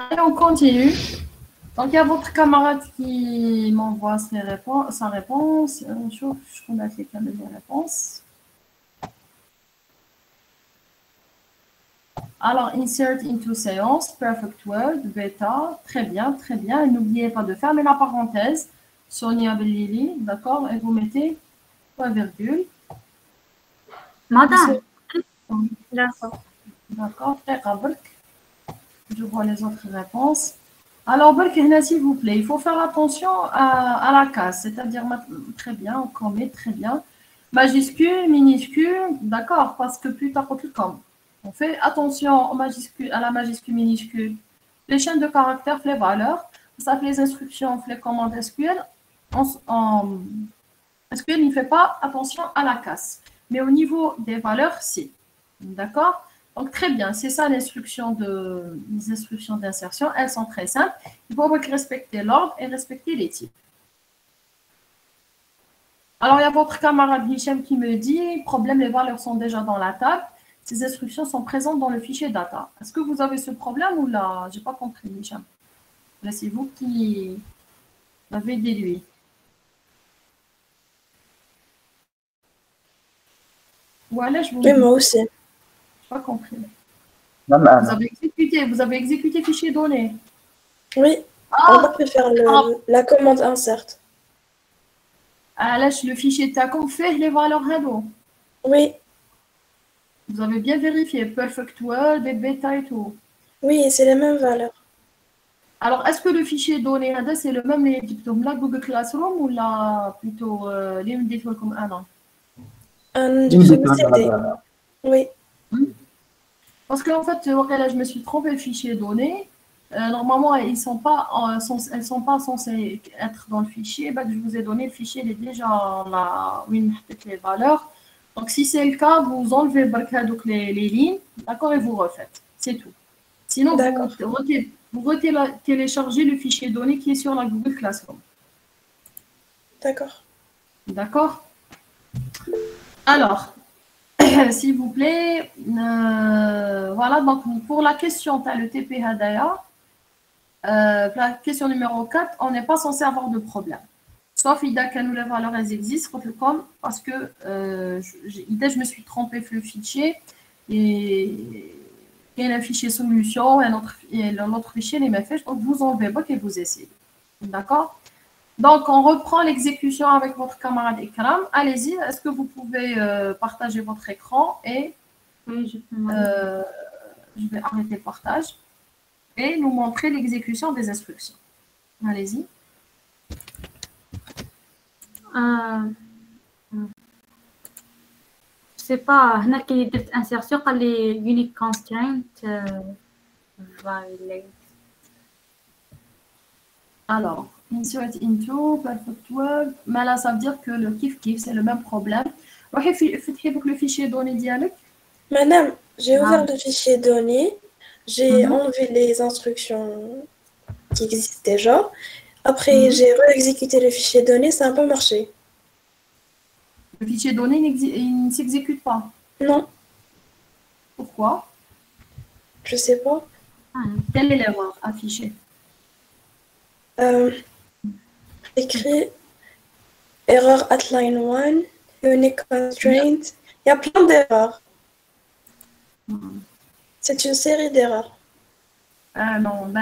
Allez, on continue. Donc, il y a votre camarade qui m'envoie sa réponse. Je connais les réponses. Alors, insert into séance, perfect word, bêta, très bien, très bien. Et n'oubliez pas de fermer la parenthèse. Sonia Bellili, d'accord? Et vous mettez point virgule. Madame, D'accord. D'accord, très bien. Je vois les autres réponses. Alors, s'il vous plaît, il faut faire attention à la case, c'est-à-dire, très bien, on met très bien. Majuscule, minuscule, d'accord, parce que plus tard, comme. On fait attention à la majuscule, minuscule, les chaînes de caractères, les valeurs, ça fait les instructions, les commandes SQL. SQL ne fait pas attention à la casse, mais au niveau des valeurs, si. D'accord? Donc, très bien, c'est ça les instructions d'insertion. Elles sont très simples. Il faut respecter l'ordre et respecter les types. Alors, il y a votre camarade Hichem qui me dit, problème, les valeurs sont déjà dans la table. Ces instructions sont présentes dans le fichier data. Est-ce que vous avez ce problème ou là? Je n'ai pas compris, Hichem. Là, c'est vous qui l'avez déduit. Voilà, je vous Oui, moi aussi. Pas compris. Même Anna. Vous avez exécuté fichier donné. Oui, on va faire la commande insert. Là, le fichier TACOM fait les valeurs Hado. Oui, Vous avez bien vérifié. Perfect World, bêta et tout. oui, c'est les mêmes valeurs. Alors, est-ce que le fichier donné, c'est le même les diplômes là, Google Classroom ou là, plutôt les diplômes comme un an? Un diplôme CD. Oui. Parce qu'en fait, là, je me suis trompée, fichier donné. Normalement, elles ne sont pas censées être dans le fichier. Ben, je vous ai donné le fichier, il est déjà là où il met les valeurs. Donc, si c'est le cas, vous enlevez donc, les lignes, d'accord, et vous refaites. C'est tout. Sinon, vous téléchargez le fichier donné qui est sur la Google Classroom. D'accord. D'accord? Alors, s'il vous plaît, voilà, donc pour la question, tu as le TP Hadaya. La question numéro 4, on n'est pas censé avoir de problème. Sauf que les valeurs elles existent, comme parce que je me suis trompée sur le fichier et il y a un fichier solution et l'autre fichier les messages, donc vous enlevez pas et vous essayez. D'accord? Donc, on reprend l'exécution avec votre camarade Ikram. Allez-y, est-ce que vous pouvez partager votre écran et oui, je vais arrêter le partage et nous montrer l'exécution des instructions. Allez-y. Je sais pas, هنا كي درت insertion قال لي unique constraint violate. Alors, insert into, perfect word. Mais là, ça veut dire que le kiff, c'est le même problème. Faites le fichier donné dialogue. Madame, j'ai ouvert le fichier donné. J'ai enlevé les instructions qui existent déjà. Après, j'ai réexécuté le fichier donné, ça n'a pas marché. Le fichier donné, il ne s'exécute pas. Non. Pourquoi? Je sais pas. Quelle est l'erreur affichée? Écrit erreur at line 1, unique constraint. Il y a plein d'erreurs. C'est une série d'erreurs. Ah non,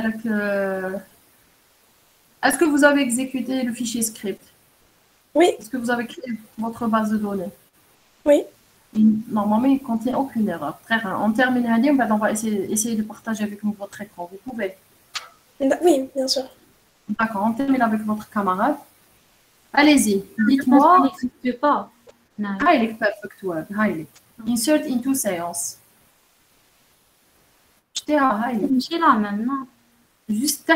est-ce que vous avez exécuté le fichier script? Oui. Est-ce que vous avez créé votre base de données? Oui. Normalement, il ne contient aucune erreur. Très bien. On termine lundi, on va essayer de partager avec nous votre écran. Vous pouvez? Oui, bien sûr. D'accord, on termine avec votre camarade. Allez-y, dites-moi. Ça n'existe pas. Highlight perfect word. Highlight. Insert into séance. ماشي là maintenant. Juste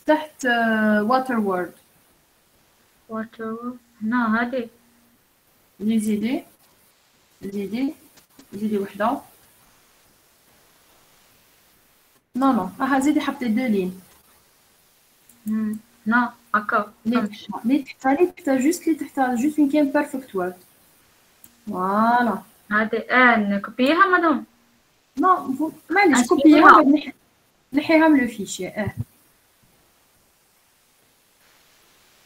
تحت water word. Water. هنا هذه. زيدي وحدة. Non. زيدي حطي 2 lignes. Non, d'accord. اللي تحتها juste une كاين perfect word. Voilà. هذه نكوبيها مدام. Non, معليش كوبيها. le fichier.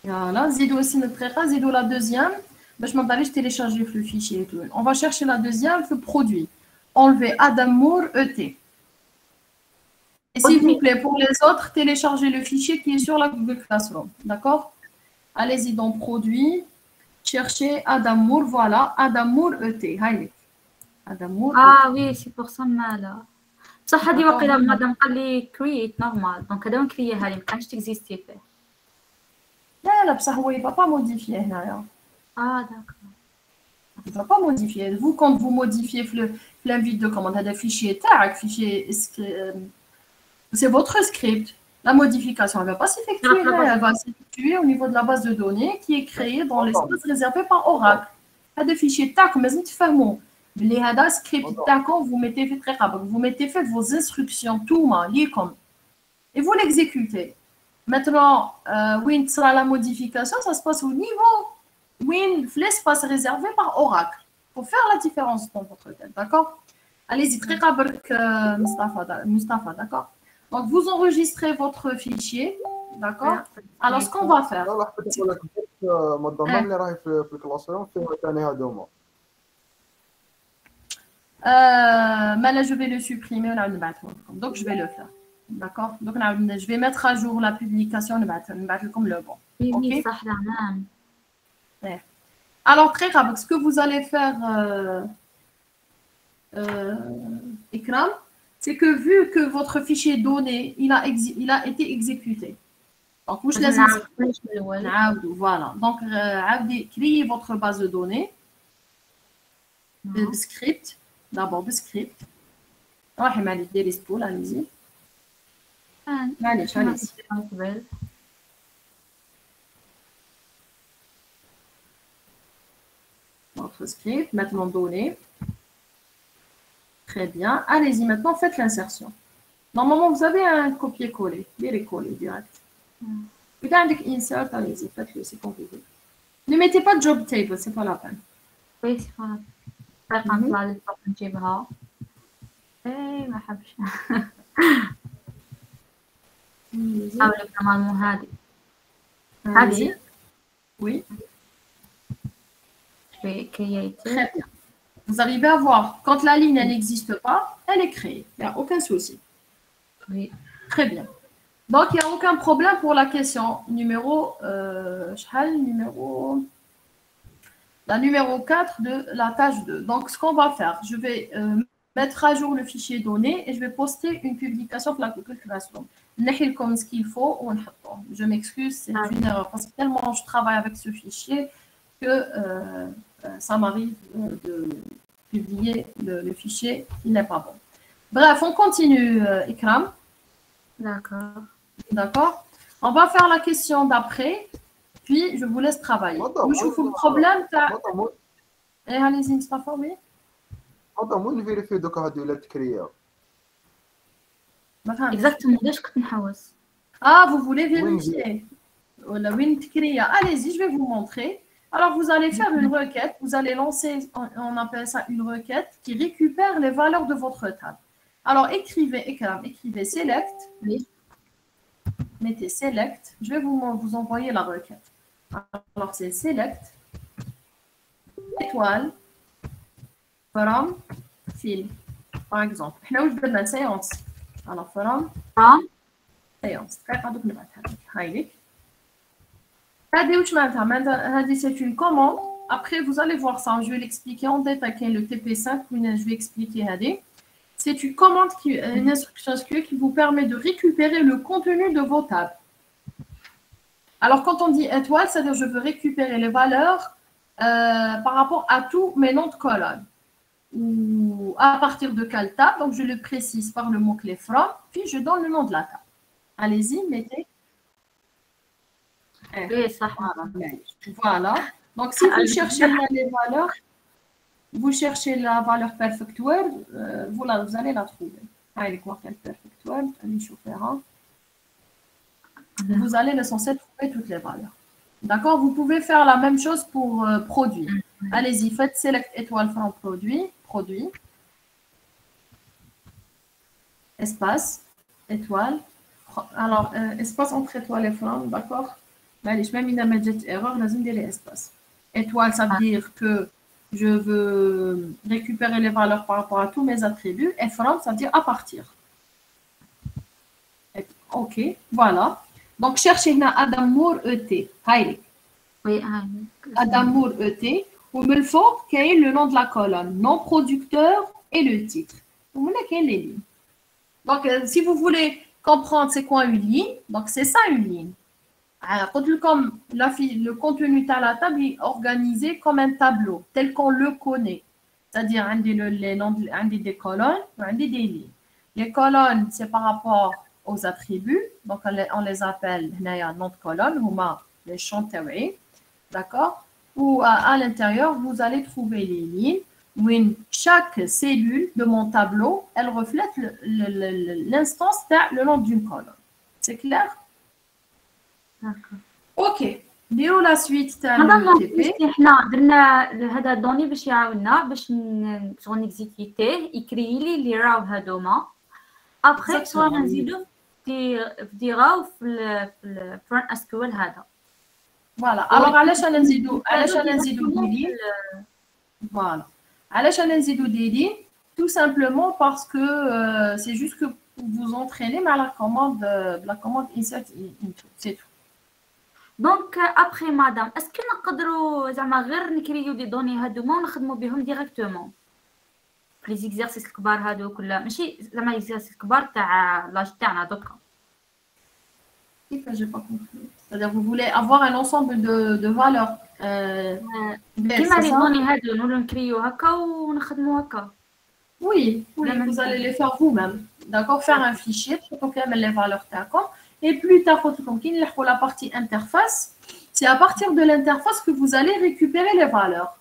Voilà, zidou aussi notre préra, zidou la deuxième. Ben, je m'en vais télécharger le fichier et tout. On va chercher la deuxième, le produit. Enlever Adamour ET. Et s'il vous plaît, pour les autres, téléchargez le fichier qui est sur la Google Classroom. D'accord? Allez-y dans produit. Cherchez Adamour, voilà, Adamour ET. Allez. Adamour. Ah oui, c'est pour ça là. بصح هذه وقيلا مادام قال لي create normal دونك هذا نكريها لي ما كانش تكزيستي فيه. لا بصح هو il va pas modifier هنايا. Ah d'accord. Il ne va pas modifier. Vous, quand vous modifiez l'invite de commande, un fichier tag, fichier, c'est votre script. La modification, elle ne va pas s'effectuer. Elle va s'effectuer au niveau de la base de données qui est créée dans l'espace réservé par Oracle. Il y a des fichiers tag, mais vous fermez. Les script tag, vous mettez fait très rapide. Vous mettez fait vos instructions, tout comme et vous l'exécutez. Maintenant, où sera la modification, ça se passe au niveau l'espace réservé par Oracle pour faire la différence dans votre tête, d'accord? Allez-y, très rapide, Mustafa, d'accord? Donc, vous enregistrez votre fichier, d'accord? Alors, ce qu'on va faire... je vais le supprimer, donc je vais le faire, d'accord? Donc, je vais mettre à jour la publication, comme le bon. Oui, ça ouais. Alors, très rapide, ce que vous allez faire, Ikram, c'est que vu que votre fichier donné, il a été exécuté. Donc, vous voilà. Donc, créez votre base de données de script. D'abord, de script. Allez-y. Allez-y. Votre script, maintenant données. Très bien. Allez-y, maintenant faites l'insertion. Normalement, vous avez un copier-coller. Coller direct. Vous avez un insert, allez-y, faites-le, c'est compliqué. Ne mettez pas de job table, c'est pas la peine. Oui, c'est pas la peine. نطلع للفوق نجيبها. اي ما حبش. حاولي كمان مو هذه. هذه. Oui. Je vais créer. Très bien. Vous arrivez à voir, quand la ligne n'existe pas, elle est créée. Il n'y a aucun souci. Oui. Très bien. Donc, il n'y a aucun problème pour la question numéro... la numéro 4 de la tâche 2. Donc, ce qu'on va faire, je vais mettre à jour le fichier donné et je vais poster une publication pour la Google Classroom. Comme ce qu'il faut. Je m'excuse, c'est une erreur parce que tellement je travaille avec ce fichier que ça m'arrive de publier le fichier qui n'est pas bon. Bref, on continue, Ikram. D'accord. D'accord. On va faire la question d'après. Puis, je vous laisse travailler. Je vous le problème. Allez-y, Mustafa, oui. Exactement, ليش كنت نحوس. Ah, vous voulez vérifier. Allez-y, je vais vous montrer. Alors, vous allez faire une requête. Vous allez lancer, on appelle ça une requête qui récupère les valeurs de votre table. Alors, écrivez select. Oui. Mettez select. Je vais vous envoyer la requête. Alors, c'est select étoile from field. Par exemple, là où je donne la séance. Alors, from séance. C'est une commande. Après, vous allez voir ça. Je vais l'expliquer en détail. Le TP5, je vais expliquer. C'est une commande, une instruction SQL qui vous permet de récupérer le contenu de vos tables. Alors, quand on dit étoile, c'est-à-dire je veux récupérer les valeurs par rapport à tous mes noms de colonne. Ou à partir de quelle table. Donc, je le précise par le mot-clé from, puis je donne le nom de la table. Allez-y, mettez. Voilà. Donc, si vous cherchez les valeurs, vous cherchez la valeur perfect word, vous allez la trouver. Allez, quoi, quelle perfect word? Allez, chauffer. Vous allez l'essentiel trouver toutes les valeurs. D'accord? Vous pouvez faire la même chose pour produit. Allez-y, faites select étoile from produit. Espace. étoile. Alors, espace entre étoile et from, d'accord? معليش même il a جات erreur لازم ندير espace. Étoile, ça veut dire que je veux récupérer les valeurs par rapport à tous mes attributs. Et from, ça veut dire à partir. Ok, voilà. Donc, cherchez Adamour ET. Hayrik. Oui, Adamour ET. Ou me le faut, quel est le nom de la colonne? Nom producteur et le titre. Vous voulez quelle est les lignes? Donc, si vous voulez comprendre c'est quoi une ligne, donc c'est ça une ligne. Comme le contenu de la table est organisé comme un tableau, tel qu'on le connaît. C'est-à-dire, les noms des colonnes, des lignes. Les colonnes, c'est par rapport aux attributs. Donc, on les appelle nom de colonne, ou les champs théoriques. D'accord? Ou à l'intérieur, vous allez trouver les lignes où chaque cellule de mon tableau, elle reflète l'instance, le nom d'une colonne. C'est clair? d'accord. Ok. نديرو la suite تاع مادام الTP. احنا درنا هذا دوني باش يعاوننا باش شغل نكزيكيتيه يكري لي اللي راهو هادوما ابخي Exactement, سوا oui. نزيدو ديراو في الفرونت اس كيو ال هذا Voilà. Alors علاش انا نزيدو دي لين؟ Voilà. علاش انا نزيدو دي لين؟ Tout simplement parce que c'est juste que pour vous entraîner mais à la commande insert into. C'est tout. دونك ابخي مادام اسكو نقدروا زعما غير نكريو دي دوني هادوما ونخدموا بهم ديريكتومون في لي زيكزارسيس الكبار هادو كلها ماشي زعما ليزيكزارسيس الكبار تاع لاج تاعنا دوكا J'ai pas compris. C'est-à-dire vous voulez avoir un ensemble de valeurs. كيما لي دوني هادو نولو نكريو هكا ونخدموا هكا Oui, vous allez les faire vous-même. D'accord? Faire un fichier pour que les valeurs d'accord. Et plus tard, pour la partie interface, c'est à partir de l'interface que vous allez récupérer les valeurs.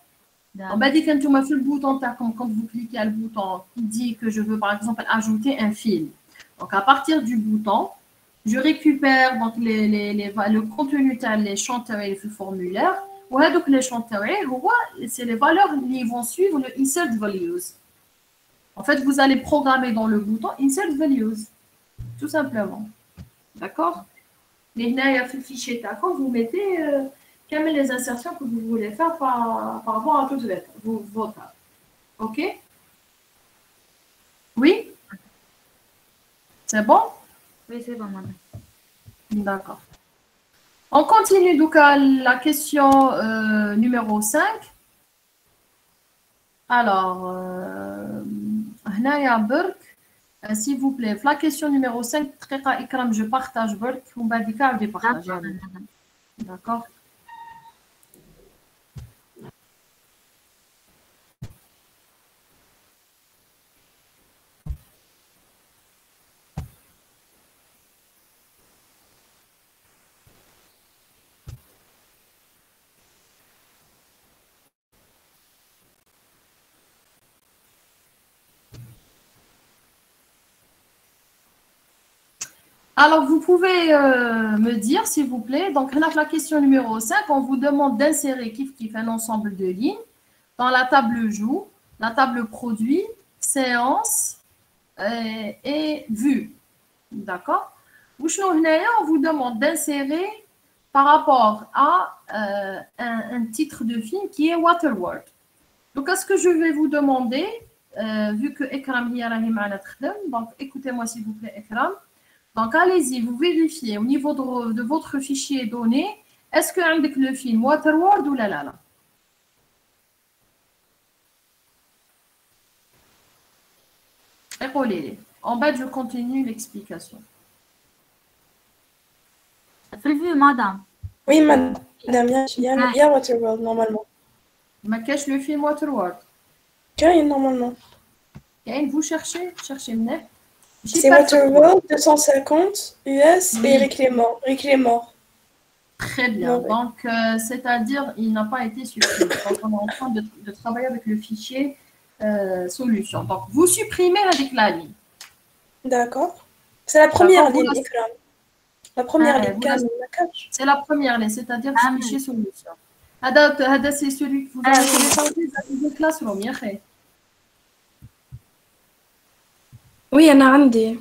On va dire quand tu m'as fait le bouton, quand vous cliquez à le bouton qui dit que je veux par exemple ajouter un film. Donc à partir du bouton, je récupère donc le contenu les chanteurs et le formulaire. Ouais, donc les chanteurs, c'est les valeurs qui vont suivre le insert values. En fait, vous allez programmer dans le bouton insert values, tout simplement. D'accord? Mais là, il y a le fichier d'accord, vous mettez les insertions que vous voulez faire par rapport à toutes vos tables. OK? Oui? C'est bon? Oui, c'est bon, madame. D'accord. On continue donc à la question numéro 5. Alors, هنايا برك s'il vous plaît, la question numéro 5, Ikram, je partage برك ومن بعد كاع partager. D'accord? Alors, vous pouvez me dire, s'il vous plaît, donc la question numéro 5, on vous demande d'insérer un ensemble de lignes dans la table joue, la table produit, séance et vue. D'accord? On vous demande d'insérer par rapport à un titre de film qui est Waterworld. Donc, est-ce que je vais vous demander, vu que Ekram hier a donc écoutez-moi s'il vous plaît, Ekram. Donc, allez-y, vous vérifiez au niveau de votre fichier donné, est-ce que avec le film Waterworld ou la la la? En bas, je continue l'explication. في الفيو مادام Oui, madame, il y a Waterworld normalement. Ma cache le film Waterworld. Tiens, normalement. Et vous cherchez net. C'est Waterworld 250 US Oui. et Rick les mort. Très bien. Ouais. Donc, c'est-à-dire, il n'a pas été supprimé. Donc, on est en train de travailler avec le fichier solution. Donc, vous supprimez avec la ligne. D'accord. C'est la première D'accord, ligne, Ikram. La première ligne, vous la cache. C'est la première ligne, c'est-à-dire le fichier solution. Hada, c'est celui que vous avez téléchargé dans le Classroom, ya khay. Oui, أنا عندي.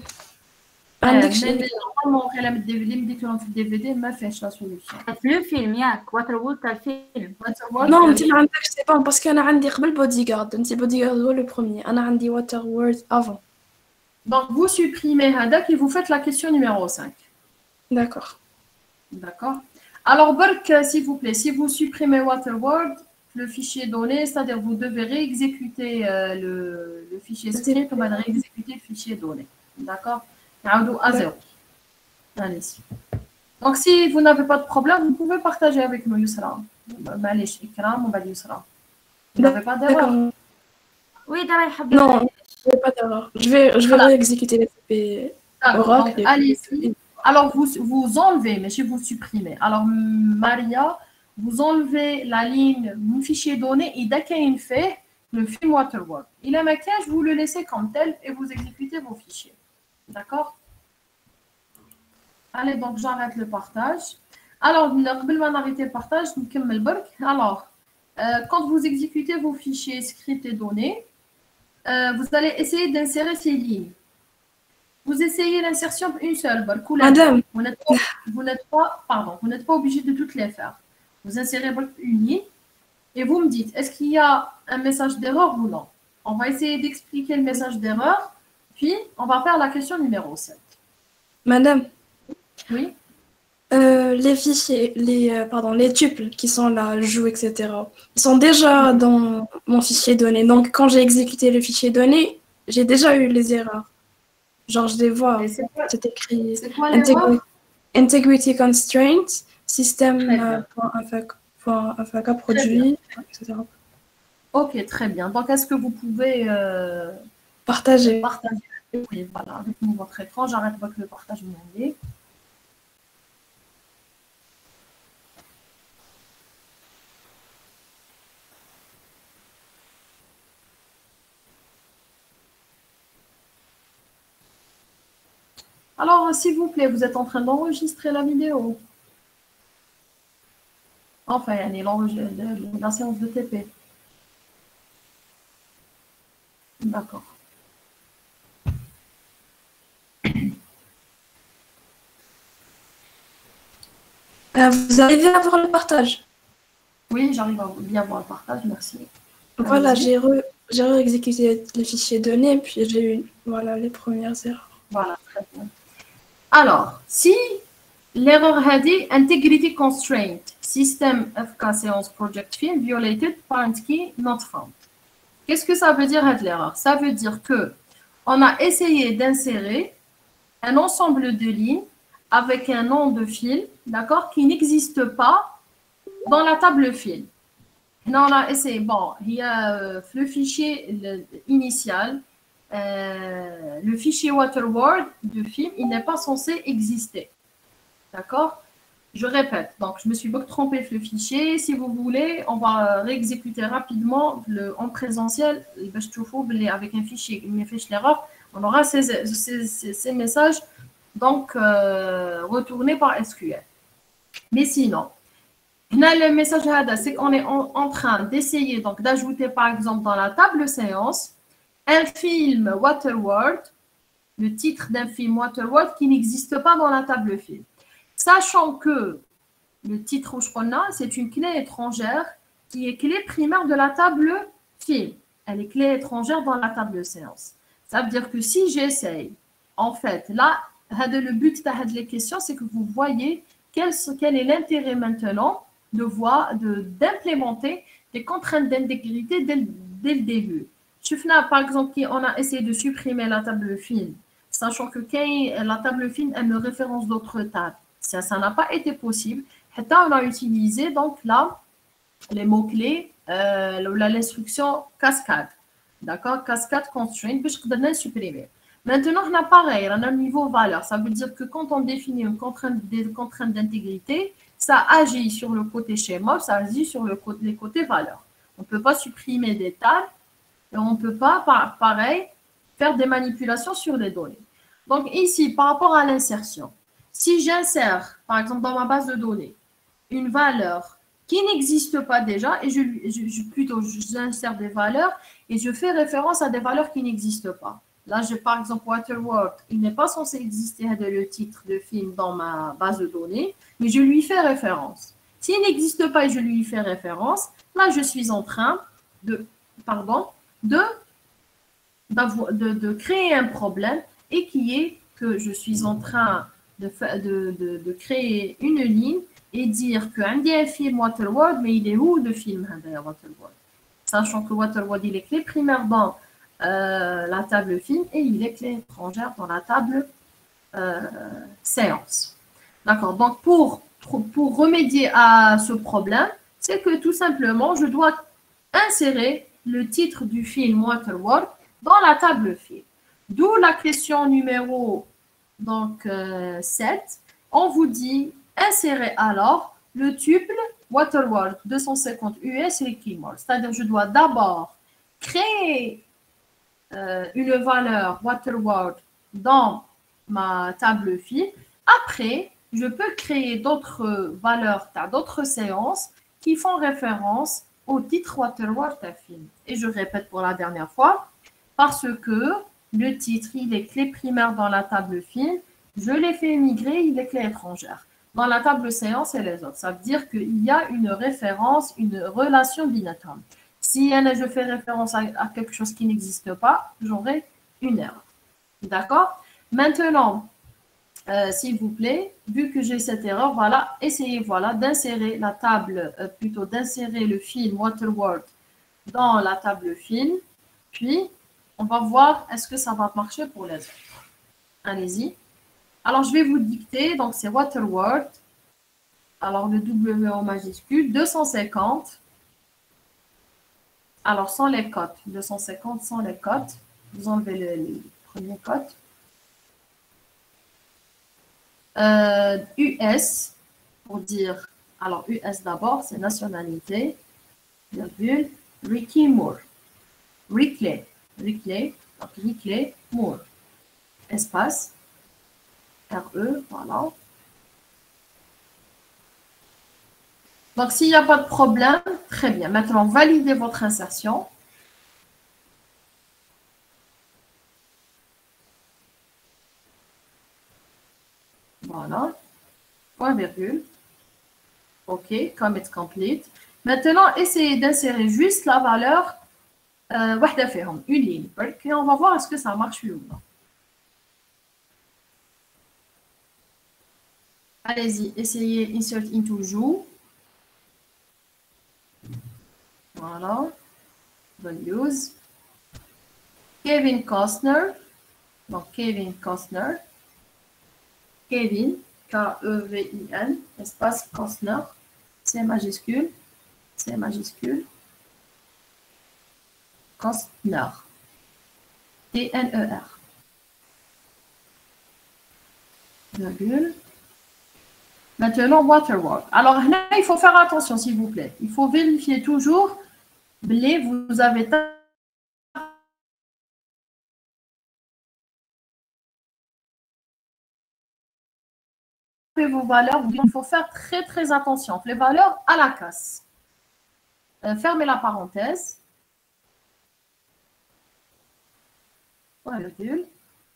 عندك mais شي normalement elle a mis اللي مديتهم في DVD ما فيهش لا solution. لو فيلم ياك واتر وورد تاع الفيلم. نو انت ما عندكش سي بون باسكو انا عندي قبل بودي غارد، انت بودي غارد هو لو بروميي، انا عندي واتر وورد افون. Donc vous supprimez هذاك et vous faites la question numéro 5. D'accord. D'accord. Alors Burk, s'il vous plaît, si vous supprimez Waterworld, le fichier donné, c'est-à-dire vous devez réexécuter le fichier script, on va réexécuter le fichier donné. D'accord. À 0. Allez-y. Donc si vous n'avez pas de problème, vous pouvez partager avec nous, Yousra. Malèche, Ikram, on va dire Yousra. Vous n'avez pas d'erreur? Oui, دابا يحب. Non, je vais pas d'erreur. Je vais réexécuter les CP Oracle. Allez-y. Alors, vous enlevez, mais si vous supprimez. Alors, Maria, vous enlevez la ligne du fichier donné et dès qu'il y a une fait, le film Waterworld. Il a maquillage, vous le laissez comme tel et vous exécutez vos fichiers. D'accord? Allez, donc j'arrête le partage. Alors, قبل ما نarrêter le partage, نكمل برك. Alors, quand vous exécutez vos fichiers scripts et données, vous allez essayer d'insérer ces lignes. Vous essayez l'insertion une seule. Madame. Vous n'êtes pas obligé de toutes les faire. Vous insérez une ligne et vous me dites, est-ce qu'il y a un message d'erreur ou non? On va essayer d'expliquer le message d'erreur, puis on va faire la question numéro 7. Madame. Oui. Les fichiers, les tuples qui sont là, joue, etc. Ils sont déjà dans mon fichier donné. Donc, quand j'ai exécuté le fichier donné, j'ai déjà eu les erreurs. Genre, je les vois. C'est écrit Integrity Constraint, système .afk produit, etc. Ok, très bien. Donc, est-ce que vous pouvez partager? Oui, voilà, avec nous votre écran. J'arrête avec le partage manuel. Alors, s'il vous plaît, vous êtes en train d'enregistrer la vidéo. Enfin, la séance de TP. D'accord. Vous arrivez à voir le partage? Oui, j'arrive à bien voir le partage, merci. Voilà, j'ai réexécuté les fichiers données, puis j'ai eu les premières erreurs. Voilà, très bien. Alors, si l'erreur a dit Integrity Constraint, System FK Séance Project Film violated, parent key not found. Qu'est-ce que ça veut dire l'erreur? Ça veut dire que on a essayé d'insérer un ensemble de lignes avec un nom de fil, d'accord, qui n'existe pas dans la table fil. Là, on a essayé, bon, il y a le fichier initial, le fichier Waterworld de film, il n'est pas censé exister. D'accord? Je répète, donc je me suis beaucoup trompée le fichier. Si vous voulez, on va réexécuter rapidement en présentiel avec un fichier qui me fait l'erreur. On aura ces messages donc retournés par SQL. Mais sinon, le message c'est qu'on est en train d'essayer donc d'ajouter par exemple dans la table séance un film Waterworld, le titre d'un film Waterworld qui n'existe pas dans la table film. Sachant que le titre c'est une clé étrangère qui est clé primaire de la table film. Elle est clé étrangère dans la table séance. Ça veut dire que si j'essaye, en fait, là, le but de les questions, c'est que vous voyez quel est l'intérêt maintenant d'implémenter des contraintes d'intégrité dès le début. Par exemple, on a essayé de supprimer la table film, sachant que la table film a une référence d'autres tables. Ça n'a pas été possible. On a utilisé donc là les mots-clés, l'instruction cascade. D'accord? Cascade constraint, puis je peux supprimer. Maintenant, on a pareil, on a un niveau valeur. Ça veut dire que quand on définit une contrainte d'intégrité, ça agit sur le côté schéma, ça agit sur les côtés valeurs. On ne peut pas supprimer des tables et on ne peut pas, pareil, faire des manipulations sur les données. Donc ici, par rapport à l'insertion, si j'insère, par exemple, dans ma base de données, une valeur qui n'existe pas déjà, et j'insère des valeurs et je fais référence à des valeurs qui n'existent pas. Là, par exemple, Waterworld, il n'est pas censé exister le titre de film dans ma base de données, mais je lui fais référence. S'il n'existe pas et je lui fais référence, là, je suis en train de créer un problème et qui est que je suis en train de créer une ligne et dire qu'un des film Waterworld, mais il est où le film Waterworld? Sachant que Waterworld, il est clé primaire dans la table film et il est clé étrangère dans la table séance. D'accord. Donc, pour remédier à ce problème, c'est que tout simplement, je dois insérer le titre du film Waterworld dans la table film. D'où la question numéro 7. On vous dit, insérez alors le tuple Waterworld 250 US Ricky Moore. C'est-à-dire, je dois d'abord créer une valeur Waterworld dans ma table film. Après, je peux créer d'autres valeurs, d'autres séances qui font référence au titre Waterworld à film. Et je répète pour la dernière fois, parce que le titre, il est clé primaire dans la table film, je l'ai fait migrer, il est clé étrangère. Dans la table séance et les autres, ça veut dire qu'il y a une référence, une relation binatome. Si je fais référence à quelque chose qui n'existe pas, j'aurai une erreur. D'accord? Maintenant, s'il vous plaît, vu que j'ai cette erreur, voilà, essayez d'insérer la table, d'insérer le film Waterworld dans la table film. Puis, on va voir est-ce que ça va marcher pour les autres. Allez-y. Alors, je vais vous dicter. Donc, c'est Waterworld. Alors, le W en majuscule, 250. Alors, sans les cotes. 250 sans les cotes. Vous enlevez le premier cote. US, pour dire, alors US d'abord, c'est nationalité, virgule, Ricky Moore. Rickley, donc Rickley Moore. Espace, RE, voilà. Donc, s'il n'y a pas de problème, très bien. Maintenant, validez votre insertion. Voilà. Point virgule. OK, commit complete. Maintenant, essayez d'insérer juste la valeur une ligne. Et on va voir est-ce que ça marche ou non. Allez-y, essayez insert into joue. Voilà. Values. Kevin Costner. Donc, Kevin Costner. Kevin, K-E-V-I-N, espace Costner, C majuscule, Costner, T-N-E-R. Virgule. Maintenant, Waterworld. Alors, là, il faut faire attention, s'il vous plaît. Il faut vérifier toujours, vous avez vos valeurs, il faut faire très attention. Les valeurs à la casse. Fermez la parenthèse.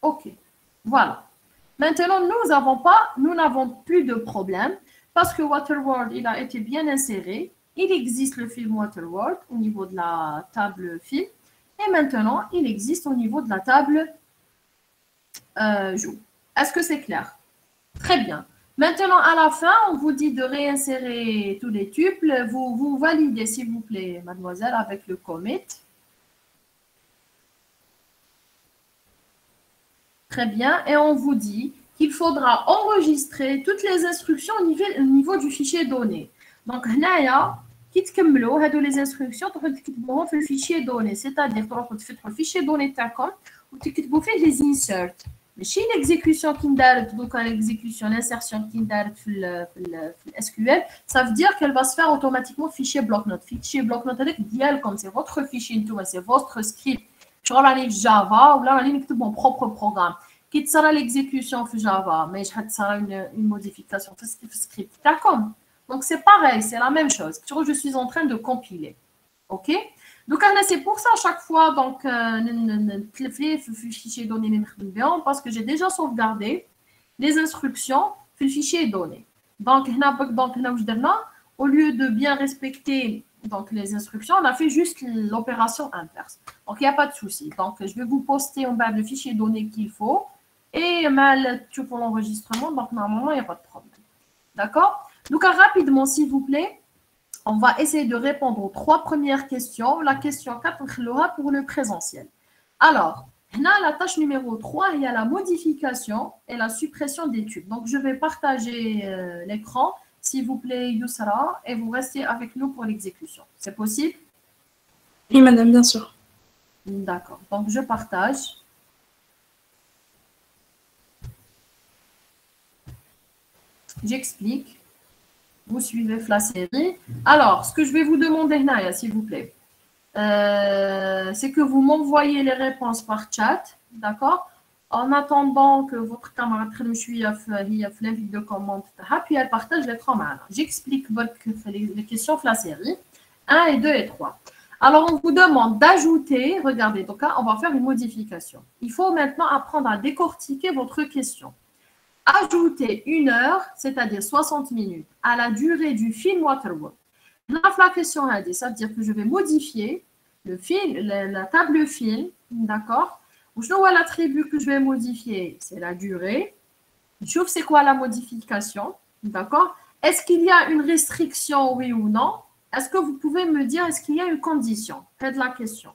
OK. Voilà. Maintenant, nous n'avons plus de problème parce que Waterworld, il a été bien inséré. Il existe le film Waterworld au niveau de la table film. Et maintenant, il existe au niveau de la table joue. Est-ce que c'est clair? Très bien. Maintenant, à la fin, on vous dit de réinsérer tous les tuples. Vous validez, s'il vous plaît, mademoiselle, avec le commit. Très bien. Et on vous dit qu'il faudra enregistrer toutes les instructions au niveau du fichier donné. Donc, là, qui تكملوا هادو les instructions تروحوا تكتبوهم في الفيشير donné, c'est-à-dire تروحوا تفتحوا الفيشير donné تاعكم وتكتبوا فيه les insert. ماشي l'exécution qui ndارت دوكا l'exécution l'insertion qui ndارت في SQL, ça veut dire qu'elle va se faire automatiquement fichier bloc-notes. Fichier bloc-notes هذاك ديالكم, c'est votre fichier نتوما, c'est votre script. شغل راني في جافا ولا راني نكتب mon propre programme. كي تصرى l'exécution في جافا ماشي حتصرى une modification في السكريبت تاعكم. Donc, c'est pareil, c'est la même chose. Je suis en train de compiler. OK? Donc, c'est pour ça, à chaque fois, donc, le fichier donné, parce que j'ai déjà sauvegardé les instructions dans le fichier donné. Donc, au lieu de bien respecter donc, les instructions, on a fait juste l'opération inverse. Donc, il n'y a pas de souci. Donc, je vais vous poster en bas le fichier donné qu'il faut et pour l'enregistrement. Donc, normalement, il n'y a pas de problème. D'accord? Donc, rapidement, s'il vous plaît, on va essayer de répondre aux 3 premières questions. La question 4, pour le présentiel. Alors, la tâche numéro 3, il y a la modification et la suppression des tubes. Donc, je vais partager l'écran, s'il vous plaît, Yousra, et vous restez avec nous pour l'exécution. C'est possible? Oui, madame, bien sûr. D'accord. Donc, je partage. J'explique. Vous suivez la série. Alors, ce que je vais vous demander, Naya, s'il vous plaît, c'est que vous m'envoyez les réponses par chat, d'accord? En attendant que votre camarade l'invite de commande, puis elle partage l'écran. J'explique les questions de la série 1 et 2 et 3. Alors, on vous demande d'ajouter, regardez, donc là, on va faire une modification. Il faut maintenant apprendre à décortiquer votre question. Ajouter 1 heure, c'est-à-dire 60 minutes, à la durée du film Waterworld. La question a dit, ça veut dire que je vais modifier le film, la table film, d'accord? Je vois l'attribut que je vais modifier, c'est la durée. Je trouve c'est quoi la modification, d'accord? Est-ce qu'il y a une restriction, oui ou non? Est-ce que vous pouvez me dire, est-ce qu'il y a une condition? Faites la question.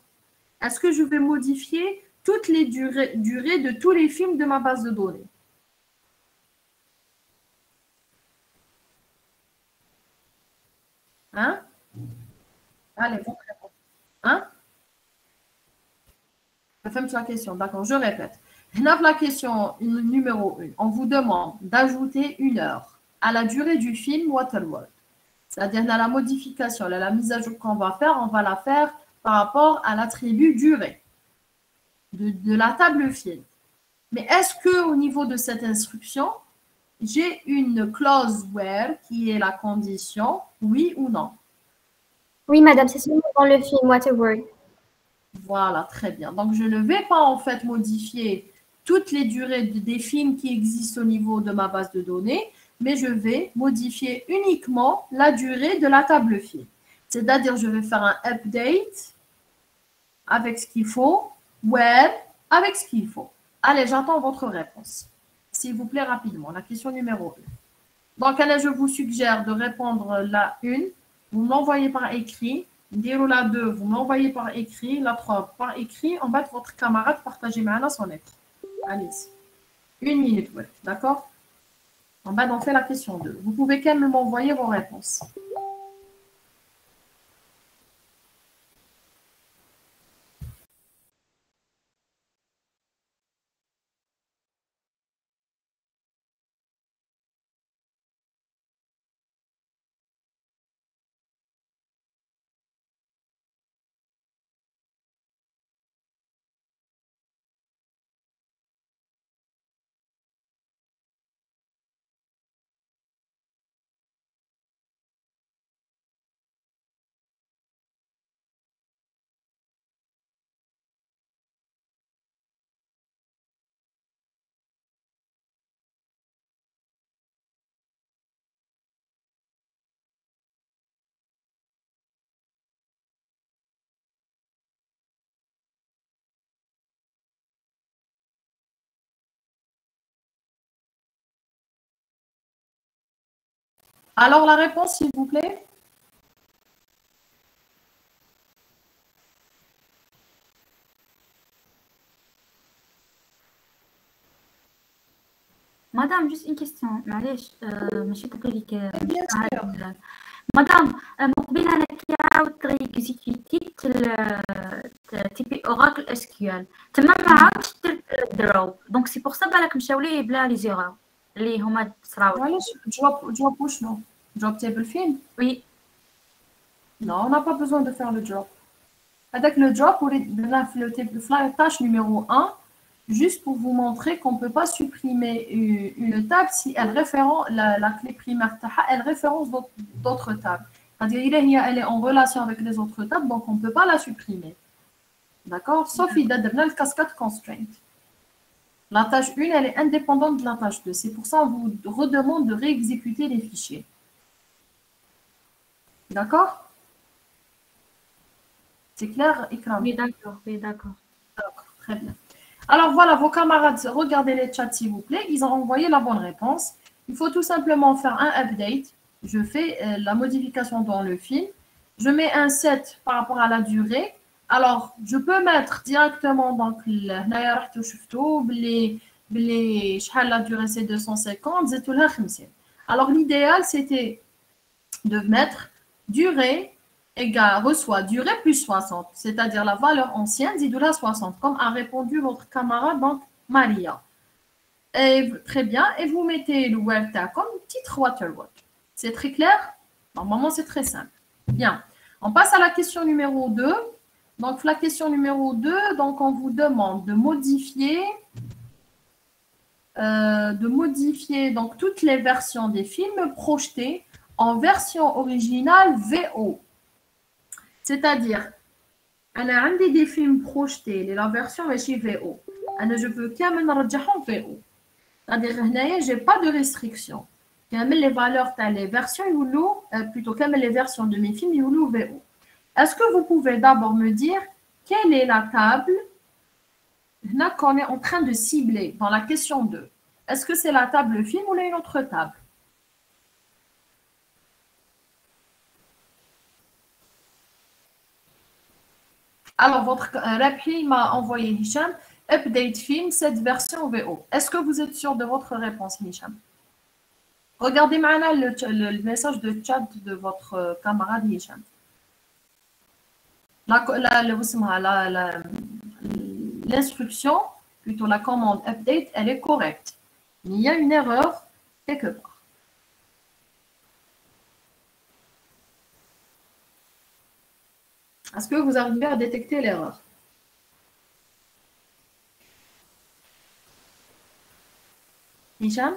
Est-ce que je vais modifier toutes les durées de tous les films de ma base de données? Hein? Allez, votre réponse. Hein? Je fais la question. D'accord, je répète. La question numéro 1. On vous demande d'ajouter 1 heure à la durée du film Waterworld. C'est-à-dire la modification, la mise à jour qu'on va faire, on va la faire par rapport à l'attribut durée de la table film. Mais est-ce qu'au niveau de cette instruction, j'ai une clause where qui est la condition, oui ou non? Oui, madame, c'est seulement dans le film Waterworld. Voilà, très bien. Donc, je ne vais pas en fait modifier toutes les durées des films qui existent au niveau de ma base de données, mais je vais modifier uniquement la durée de la table film. C'est-à-dire, je vais faire un update avec ce qu'il faut, where avec ce qu'il faut. Allez, j'attends votre réponse. S'il vous plaît, rapidement. La question numéro 1. Donc, allez, je vous suggère de répondre la 1. Vous m'envoyez par écrit. La 2, vous m'envoyez par écrit. La 3, par écrit. En bas, votre camarade, partagez maintenant son écran. Allez-y. 1 minute, ouais. D'accord? En bas, on fait la question 2. Vous pouvez quand même m'envoyer vos réponses. Alors, la réponse, s'il vous plaît? Madame, juste une question. معليش ماشي كذلك. Bien sûr. مدام مقبل انا كي عاود تريكزيكيتي تيبي اوراكل اس كيو ال تما ما عاودش دير دروب دونك سي بور سا بالك مشاو ليه بلا لي زيرور اللي هما صراو. علاش drop ou شنو? Drop table film? Oui. Non, on n'a pas besoin de faire le drop. Avec le drop, on est la tâche numéro 1, juste pour vous montrer qu'on ne peut pas supprimer une table si elle référence, la clé primaire, elle référence d'autres tables. C'est-à-dire elle est en relation avec les autres tables, donc on ne peut pas la supprimer. D'accord? Sauf il y a le cascade constraint. La tâche 1, elle est indépendante de la tâche 2. C'est pour ça qu'on vous redemande de réexécuter les fichiers. D'accord? C'est clair, Ikram? Oui, d'accord, oui, d'accord. D'accord, très bien. Alors voilà, vos camarades, regardez les chats s'il vous plaît. Ils ont envoyé la bonne réponse. Il faut tout simplement faire un update. Je fais la modification dans le film. Je mets un set par rapport à la durée. Alors, je peux mettre directement donc la durée c'est 250, alors l'idéal c'était de mettre durée égale reçoit durée plus 60, c'est-à-dire la valeur ancienne zidula 60, comme a répondu votre camarade donc Maria. Et, très bien, et vous mettez le word comme titre waterword. C'est très clair? Normalement c'est très simple. Bien, on passe à la question numéro 2. Donc la question numéro 2, donc on vous demande de modifier donc toutes les versions des films projetés en version originale VO. C'est-à-dire, on a des films projetés, la version est VO. Je peux quand même en VO. C'est-à-dire, je n'ai pas de restriction. Quand les valeurs, les versions, plutôt quand les versions de mes films, VO. Est-ce que vous pouvez d'abord me dire quelle est la table qu'on est en train de cibler dans la question 2? Est-ce que c'est la table film ou une autre table? Alors, votre réplique m'a envoyé Hicham. Update film, cette version VO. Est-ce que vous êtes sûr de votre réponse, Hicham? Regardez maintenant le message de chat de votre camarade Hicham. L'instruction, plutôt la commande update, elle est correcte. Il y a une erreur quelque part. Est-ce que vous arrivez à détecter l'erreur? Hicham?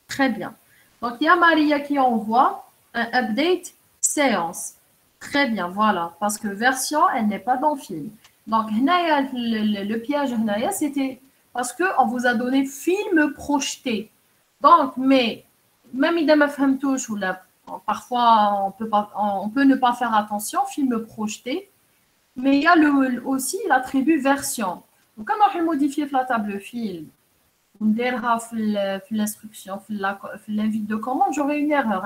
Très bien. Donc, il y a Maria qui envoie un update séance. Très bien, voilà. Parce que version, elle n'est pas dans le film. Donc, le piège, c'était parce qu'on vous a donné film projeté. Donc, mais, même il m'a fait touche, parfois, on peut ne pas faire attention, film projeté. Mais il y a aussi l'attribut version. Donc, quand on peut modifier la table film, l'instruction, l'invite de commande, j'aurai une erreur.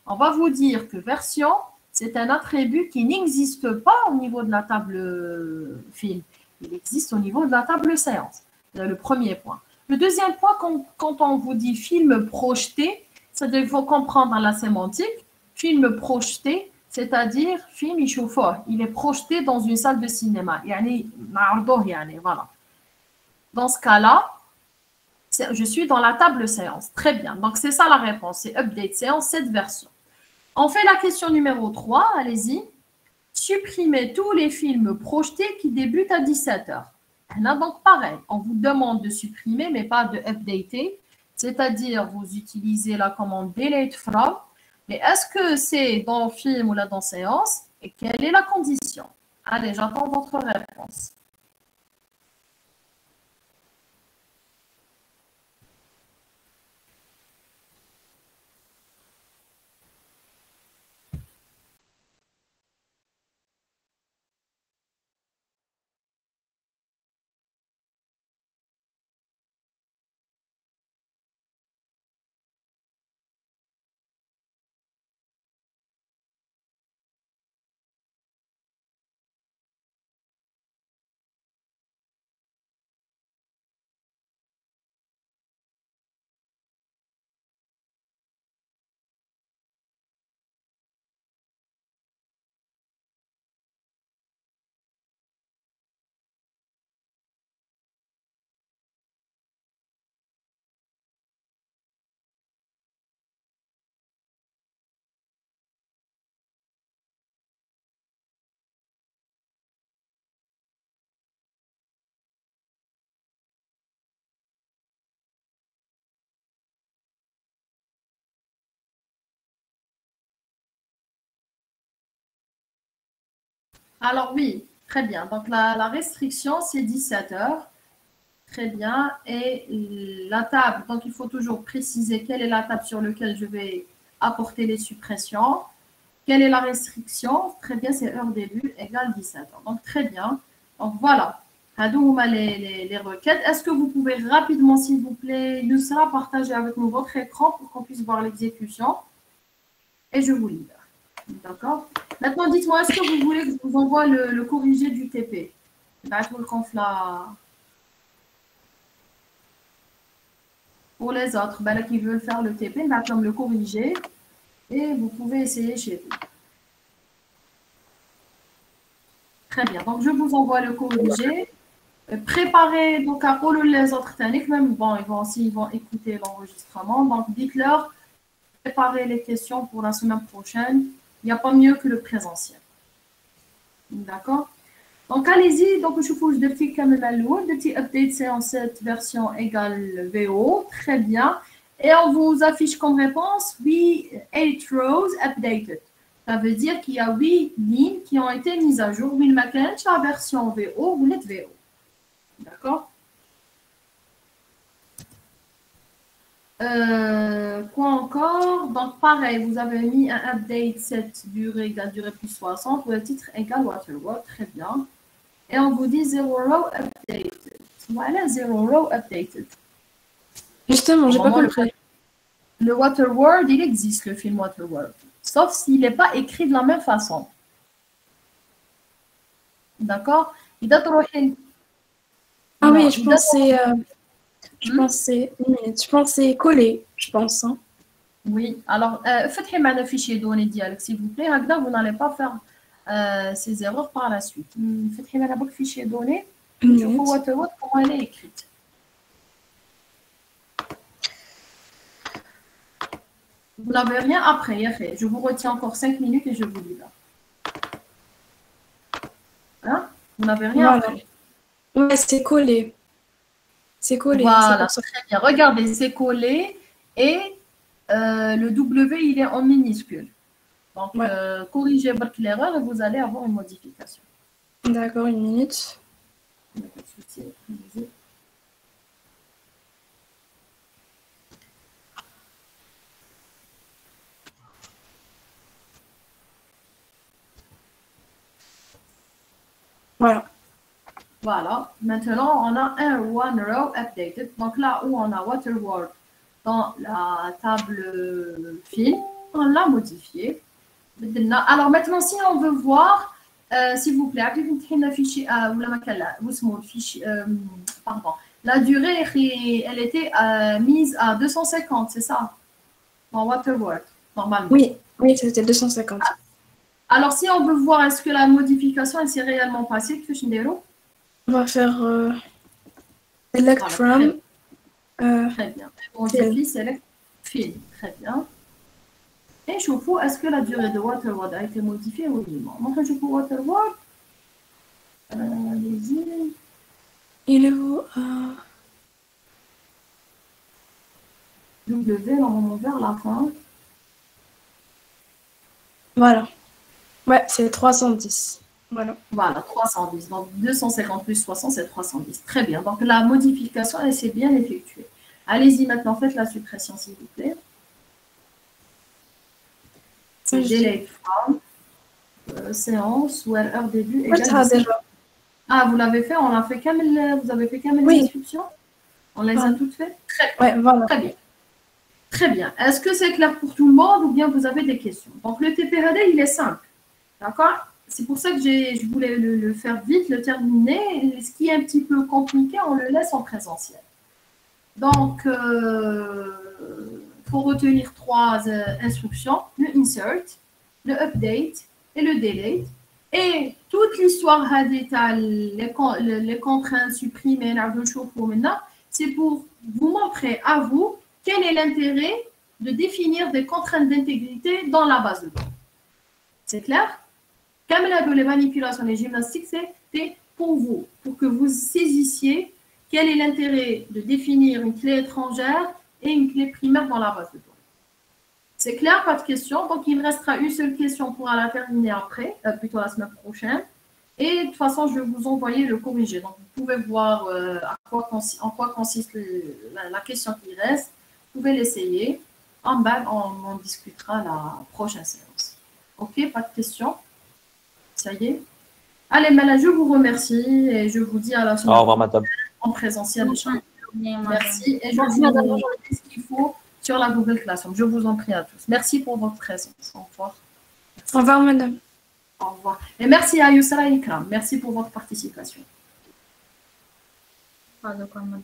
On va vous dire que version, c'est un attribut qui n'existe pas au niveau de la table film. Il existe au niveau de la table séance. C'est le premier point. Le deuxième point, quand on vous dit film projeté, c'est-à-dire qu'il faut comprendre la sémantique. Film projeté, c'est-à-dire film il est projeté dans une salle de cinéma. Voilà. Dans ce cas-là, je suis dans la table séance. Très bien. Donc, c'est ça la réponse. C'est update séance, cette version. On fait la question numéro 3. Allez-y. Supprimez tous les films projetés qui débutent à 17h. Là, donc, pareil. On vous demande de supprimer, mais pas de updater. C'est-à-dire, vous utilisez la commande delete from. Mais est-ce que c'est dans film ou là dans séance? Et quelle est la condition? Allez, j'attends votre réponse. Alors oui, très bien. Donc la restriction, c'est 17 heures. Très bien. Et la table, donc il faut toujours préciser quelle est la table sur laquelle je vais apporter les suppressions. Quelle est la restriction? Très bien, c'est heure début égale 17 heures. Donc très bien. Donc voilà. Les requêtes. Est-ce que vous pouvez rapidement, s'il vous plaît, Yousra, partager avec nous votre écran pour qu'on puisse voir l'exécution? Et je vous libère. D'accord. Maintenant, dites-moi, est-ce que vous voulez que je vous envoie le corrigé du TP? Pour les autres, là, qui veulent faire le TP, maintenant le corriger. Et vous pouvez essayer chez vous. Très bien. Donc, je vous envoie le corrigé. Préparez donc à pour les autres techniques, même bon, ils vont écouter l'enregistrement. Donc, dites-leur, préparez les questions pour la semaine prochaine. Il n'y a pas mieux que le présentiel. D'accord? Donc, allez-y. Donc, je vous des petits caméras lourds, des petits updates, c'est en cette version égale VO. Très bien. Et on vous affiche comme réponse, oui, 8 rows updated. Ça veut dire qu'il y a 8 lignes qui ont été mises à jour. Oui, la version VO, vous l'êtes VO. D'accord? Quoi encore? Donc, pareil, vous avez mis un update, cette durée égale durée plus 60, ou le titre égale waterword. Très bien. Et on vous dit 0 row updated. Voilà, 0 row updated. Justement, j'ai pas compris. Le waterword, il existe, le film Waterworld. Sauf s'il n'est pas écrit de la même façon. D'accord? Ah oui, je pense c'est collé, je pense. Hein. Oui, alors, faites le fichier données dialogue, s'il vous plaît. Vous n'allez pas faire ces erreurs par la suite. Faites le fichier données. Je vois Waterworld, comment elle est écrite. Vous n'avez rien après. Je vous retiens encore 5 minutes et je vous libère. Hein? Vous n'avez rien après. Ouais, c'est collé. C'est collé. Voilà, très bien. Regardez, c'est collé et le W, il est en minuscule. Donc, corrigez votre erreur et vous allez avoir une modification. D'accord, une minute. Pas de souci. Voilà. Maintenant, on a un one row updated. Donc là où on a waterword dans la table fil, on l'a modifié. Alors maintenant, si on veut voir, s'il vous plaît, pardon. La durée, elle était mise à 250, c'est ça? Dans waterword, normalement. Oui, c'était 250. Alors, si on veut voir, est-ce que la modification elle s'est réellement passée, on va faire select from. Très bien. On dit select fill. Très bien. Et je vois, est-ce que la durée de waterword a été modifiée ou non? Moi, je vois waterword. Allez-y. Il est où? W, normalement vers la fin. Voilà. Ouais, c'est 310. Voilà, 310. Donc, 250 plus 60, c'est 310. Très bien. Donc, la modification, elle s'est bien effectuée. Allez-y, maintenant, faites la suppression, s'il vous plaît. C'est delete from, séance, ou heure début. Ah, vous l'avez fait? On l'a fait vous avez fait les instructions? On les a toutes faites? Très bien. Très bien. Est-ce que c'est clair pour tout le monde ou bien vous avez des questions? Donc, le TPHD, il est simple. D'accord? C'est pour ça que je voulais le faire vite, le terminer. Ce qui est un petit peu compliqué, on le laisse en présentiel. Donc, il faut retenir 3 instructions. Le insert, le update et le delete. Et toute l'histoire les contraintes supprimées, c'est pour vous montrer à vous quel est l'intérêt de définir des contraintes d'intégrité dans la base de données. C'est clair? Les manipulations, les gymnastiques, c'était pour vous, pour que vous saisissiez quel est l'intérêt de définir une clé étrangère et une clé primaire dans la base de données. C'est clair, pas de question. Donc, il restera une seule question pour la terminer après, plutôt la semaine prochaine. Et de toute façon, je vais vous envoyer le corrigé. Donc, vous pouvez voir en quoi consiste la question qui reste. Vous pouvez l'essayer. En bas, on en discutera la prochaine séance. OK, pas de questions? Ça y est. Allez, Mala, je vous remercie et je vous dis à la semaine Au revoir, madame. en présentiel. Merci. Et je Merci, vous madame. dis ce qu'il faut sur la Google Classroom. Je vous en prie à tous. Merci pour votre présence. Au revoir. Au revoir, madame. Au revoir. Et merci à Yousra et Ikram. Merci pour votre participation. Pas de quoi, madame.